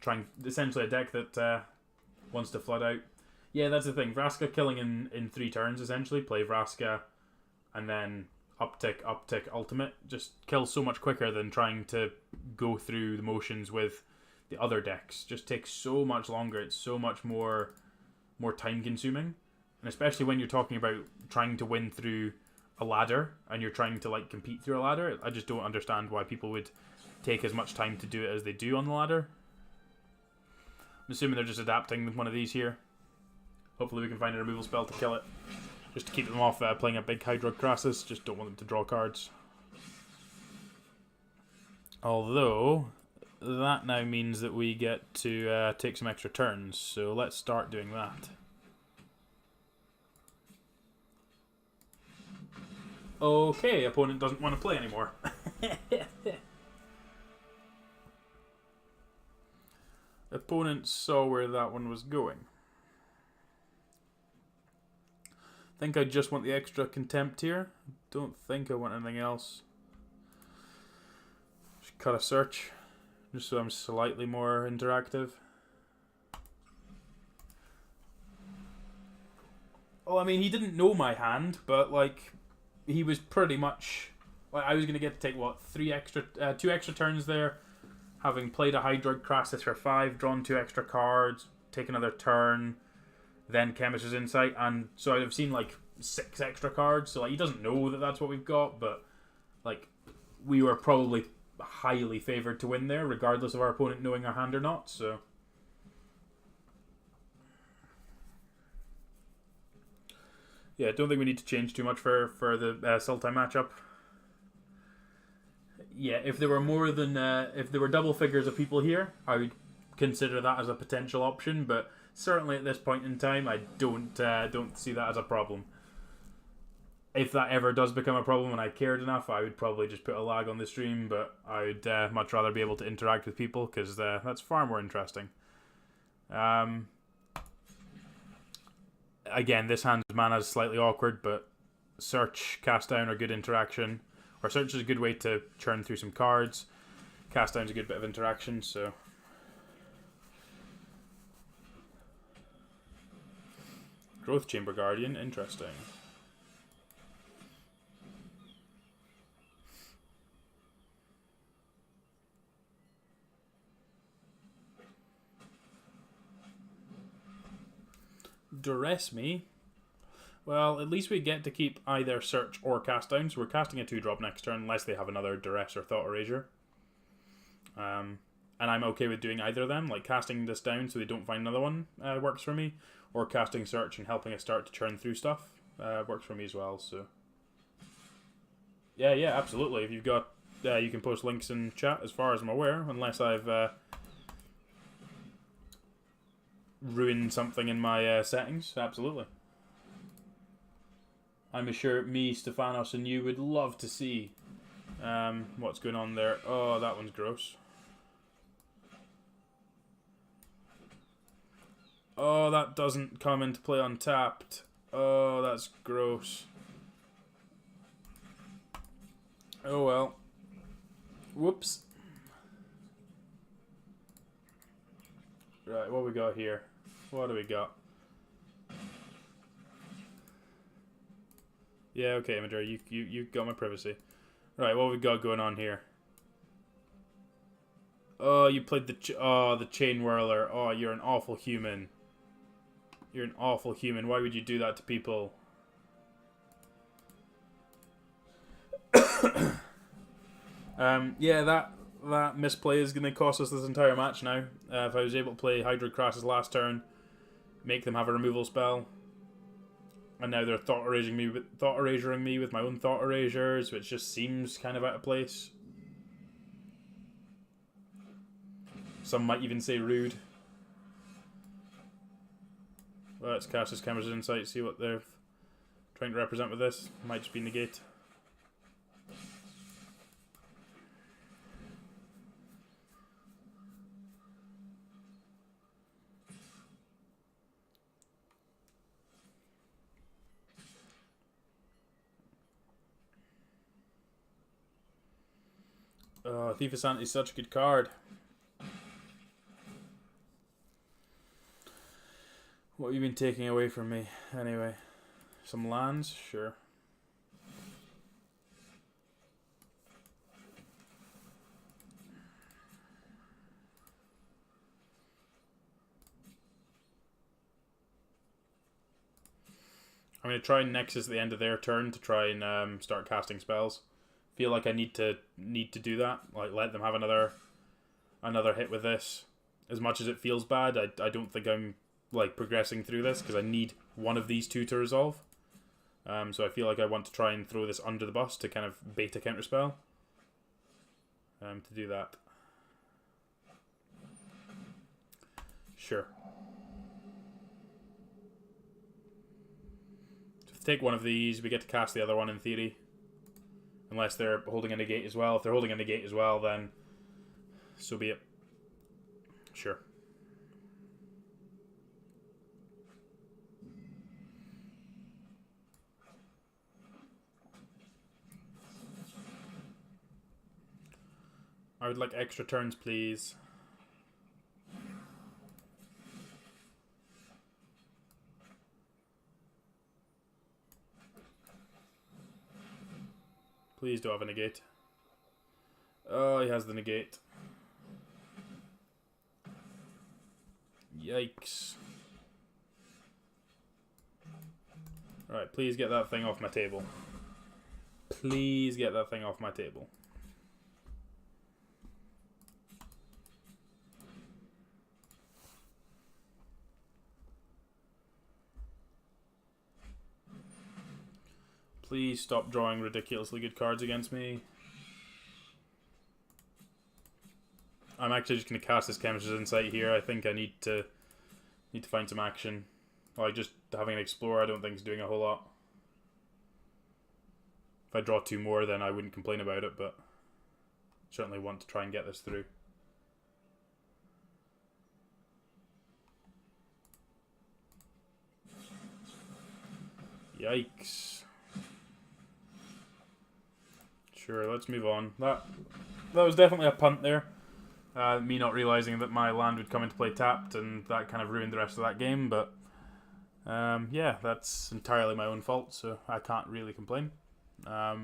trying essentially a deck that wants to flood out. Yeah, that's the thing. Vraska killing in 3 turns, essentially. Play Vraska, and then uptick, ultimate. Just kills so much quicker than trying to go through the motions with the other decks. Just takes so much longer. It's so much more time consuming. And especially when you're talking about trying to win through a ladder, and you're trying to like compete through a ladder. I just don't understand why people would take as much time to do it as they do on the ladder. I'm assuming they're just adapting one of these here. Hopefully we can find a removal spell to kill it. Just to keep them off playing a big Hydra Crassus. Just don't want them to draw cards. Although, that now means that we get to take some extra turns. So let's start doing that. Okay, opponent doesn't want to play anymore. Opponent saw where that one was going. Think I just want the extra contempt here. Don't think I want anything else. Just cut a search, just so I'm slightly more interactive. Oh, I mean, he didn't know my hand, but like, he was pretty much like I was gonna get to take what 2 extra turns there, having played a Hydroid Crassus for 5, drawn 2 extra cards, take another turn. Then Chemist's Insight, and so I've seen like 6 extra cards, so like he doesn't know that that's what we've got, but like we were probably highly favoured to win there, regardless of our opponent knowing our hand or not, so. Yeah, I don't think we need to change too much for the Sultai matchup. Yeah, if there were more than, if there were double figures of people here, I would consider that as a potential option, but certainly at this point in time, I don't see that as a problem. If that ever does become a problem and I cared enough, I would probably just put a lag on the stream, but I would much rather be able to interact with people, because that's far more interesting. Again, this hand's mana is slightly awkward, but Search, Cast Down are good interaction. Or Search is a good way to churn through some cards. Cast Down's a good bit of interaction, so... Growth Chamber Guardian, interesting. Duress me? Well, at least we get to keep either Search or Cast Down, so we're casting a 2-drop next turn unless they have another Duress or Thought Erasure. And I'm okay with doing either of them, like casting this down so they don't find another one works for me, or casting Search and helping us start to churn through stuff works for me as well, so. Yeah, absolutely. If you've got, you can post links in chat as far as I'm aware, unless I've ruined something in my settings, absolutely. I'm sure me, Stefanos, and you would love to see what's going on there. Oh, that one's gross. Oh, that doesn't come into play untapped. Oh, that's gross. Oh well. Whoops. Right, what we got here? What do we got? Yeah, okay, Madrid, you got my privacy. Right, what we got going on here? Oh, you played the Chain Whirler. Oh, you're an awful human. You're an awful human. Why would you do that to people? Yeah, that misplay is going to cost us this entire match now. If I was able to play Hydroid Crassus last turn, make them have a removal spell, and now they're thought erasing me with my own thought erasures, which just seems kind of out of place. Some might even say rude. Well, let's cast this Camera's Insight, see what they're trying to represent with this. Might just be negate. Thief of Sanity is such a good card. What have you been taking away from me, anyway? Some lands? Sure. I'm going to try Nexus at the end of their turn to try and start casting spells. Feel like I need to do that. Like, let them have another hit with this. As much as it feels bad, I don't think I'm like progressing through this because I need one of these two to resolve. So I feel like I want to try and throw this under the bus to kind of bait a counterspell. To do that. Sure. So if we take one of these, we get to cast the other one in theory. Unless they're holding a negate as well. If they're holding a negate as well, then so be it. Sure. I would like extra turns, please. Please don't have a negate. Oh, he has the negate. Yikes. Alright, please get that thing off my table. Please get that thing off my table. Please stop drawing ridiculously good cards against me. I'm actually just going to cast this Chemist's Insight here. I think I need to find some action. Like, just having an Explorer I don't think is doing a whole lot. If I draw two more, then I wouldn't complain about it, but certainly want to try and get this through. Yikes. Sure, let's move on. That was definitely a punt there. Me not realizing that my land would come into play tapped, and that kind of ruined the rest of that game, but yeah, that's entirely my own fault, so I can't really complain. I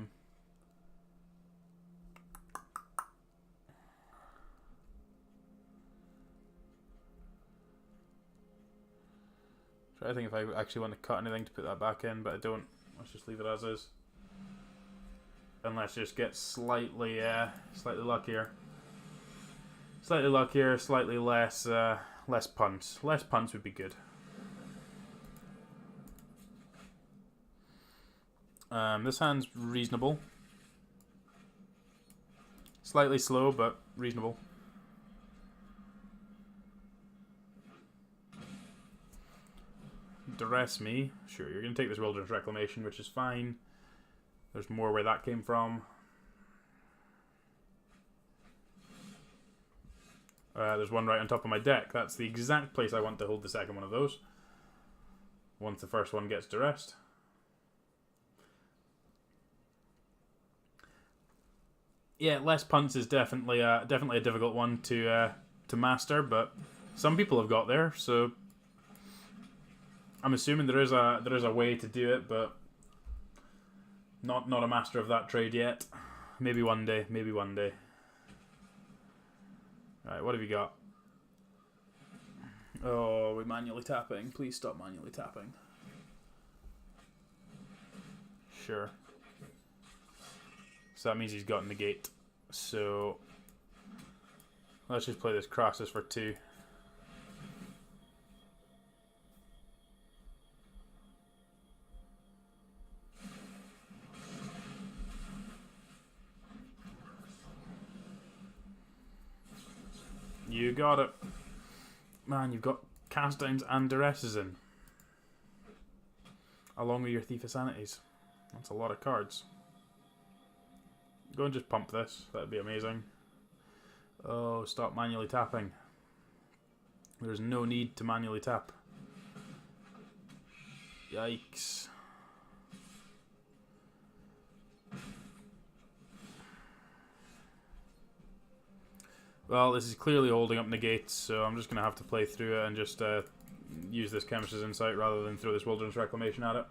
think if I actually want to cut anything to put that back in, but I don't. Let's just leave it as is. And let's just get slightly luckier. Slightly luckier, slightly less punts. Less punts would be good. This hand's reasonable. Slightly slow, but reasonable. Duress me. Sure, you're going to take this Wilderness Reclamation, which is fine. There's more where that came from. There's one right on top of my deck. That's the exact place I want to hold the second one of those. Once the first one gets duressed. Yeah, less punts is definitely a difficult one to master, but some people have got there, so I'm assuming there is a way to do it, but not a master of that trade yet. Maybe one day. Maybe one day. Alright, what have you got? Oh, we're manually tapping. Please stop manually tapping. Sure. So that means he's got negate. So let's just play this Crassus for 2. You got it. Man, you've got cast downs and duresses in. Along with your Thief of Sanities. That's a lot of cards. Go and just pump this. That'd be amazing. Oh, stop manually tapping. There's no need to manually tap. Yikes. Well, this is clearly holding up negates, so I'm just going to have to play through it and just use this chemist's insight rather than throw this wilderness reclamation at it.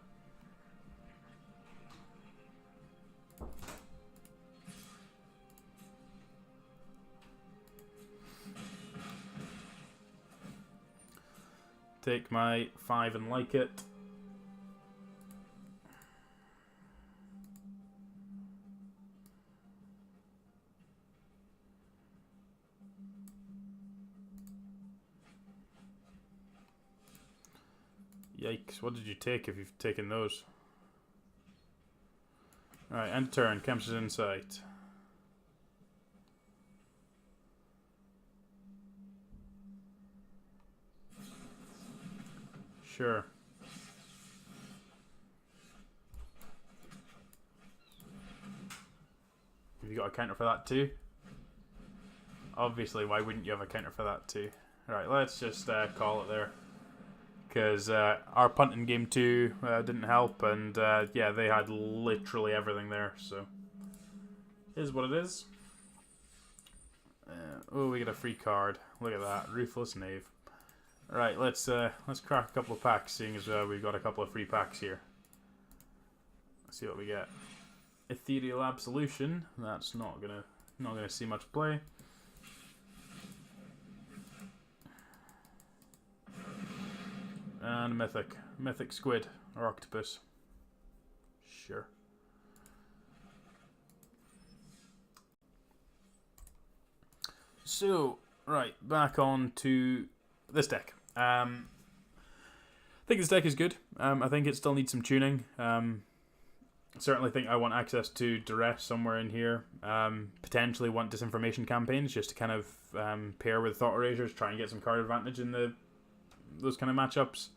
Take my 5 and like it. Yikes, what did you take if you've taken those? Alright, end turn, Chemist's Insight. Sure. Have you got a counter for that too? Obviously, why wouldn't you have a counter for that too? Right, let's just call it there. Because our punt in game 2 didn't help, and yeah, they had literally everything there, so is what it is. Oh, we get a free card. Look at that, Ruthless Knave. Right, let's crack a couple of packs, seeing as we've got a couple of free packs here. Let's see what we get. Ethereal Absolution. That's not gonna see much play. And Mythic Squid or Octopus. Sure. So, right, back on to this deck. I think this deck is good. I think it still needs some tuning. Certainly think I want access to Duress somewhere in here. Potentially want Disinformation Campaigns just to kind of pair with Thought Erasers, try and get some card advantage in those kind of matchups.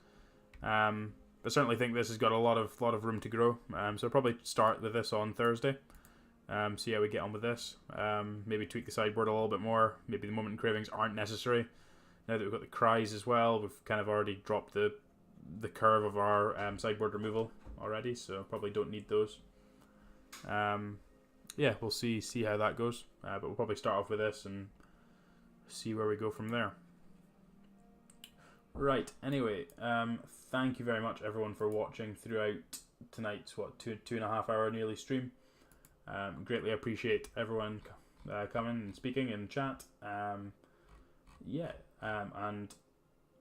But certainly think this has got a lot of room to grow. So I'll probably start with this on Thursday. See how we get on with this. Maybe tweak the sideboard a little bit more. Maybe the Moment Cravings aren't necessary. Now that we've got the Cries as well, we've kind of already dropped the curve of our sideboard removal already, so probably don't need those. Yeah, we'll see how that goes. But we'll probably start off with this and see where we go from there. Right, anyway, thank you very much everyone for watching throughout tonight's, 2.5 hour nearly stream. Greatly appreciate everyone coming and speaking in chat. Yeah, and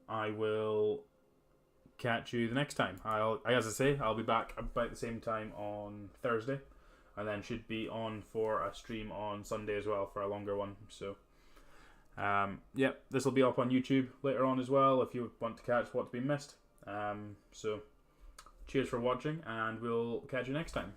I will catch you the next time. As I say, I'll be back about the same time on Thursday, and then should be on for a stream on Sunday as well for a longer one. So yeah, this will be up on YouTube later on as well if you want to catch what's been missed. So cheers for watching, and we'll catch you next time.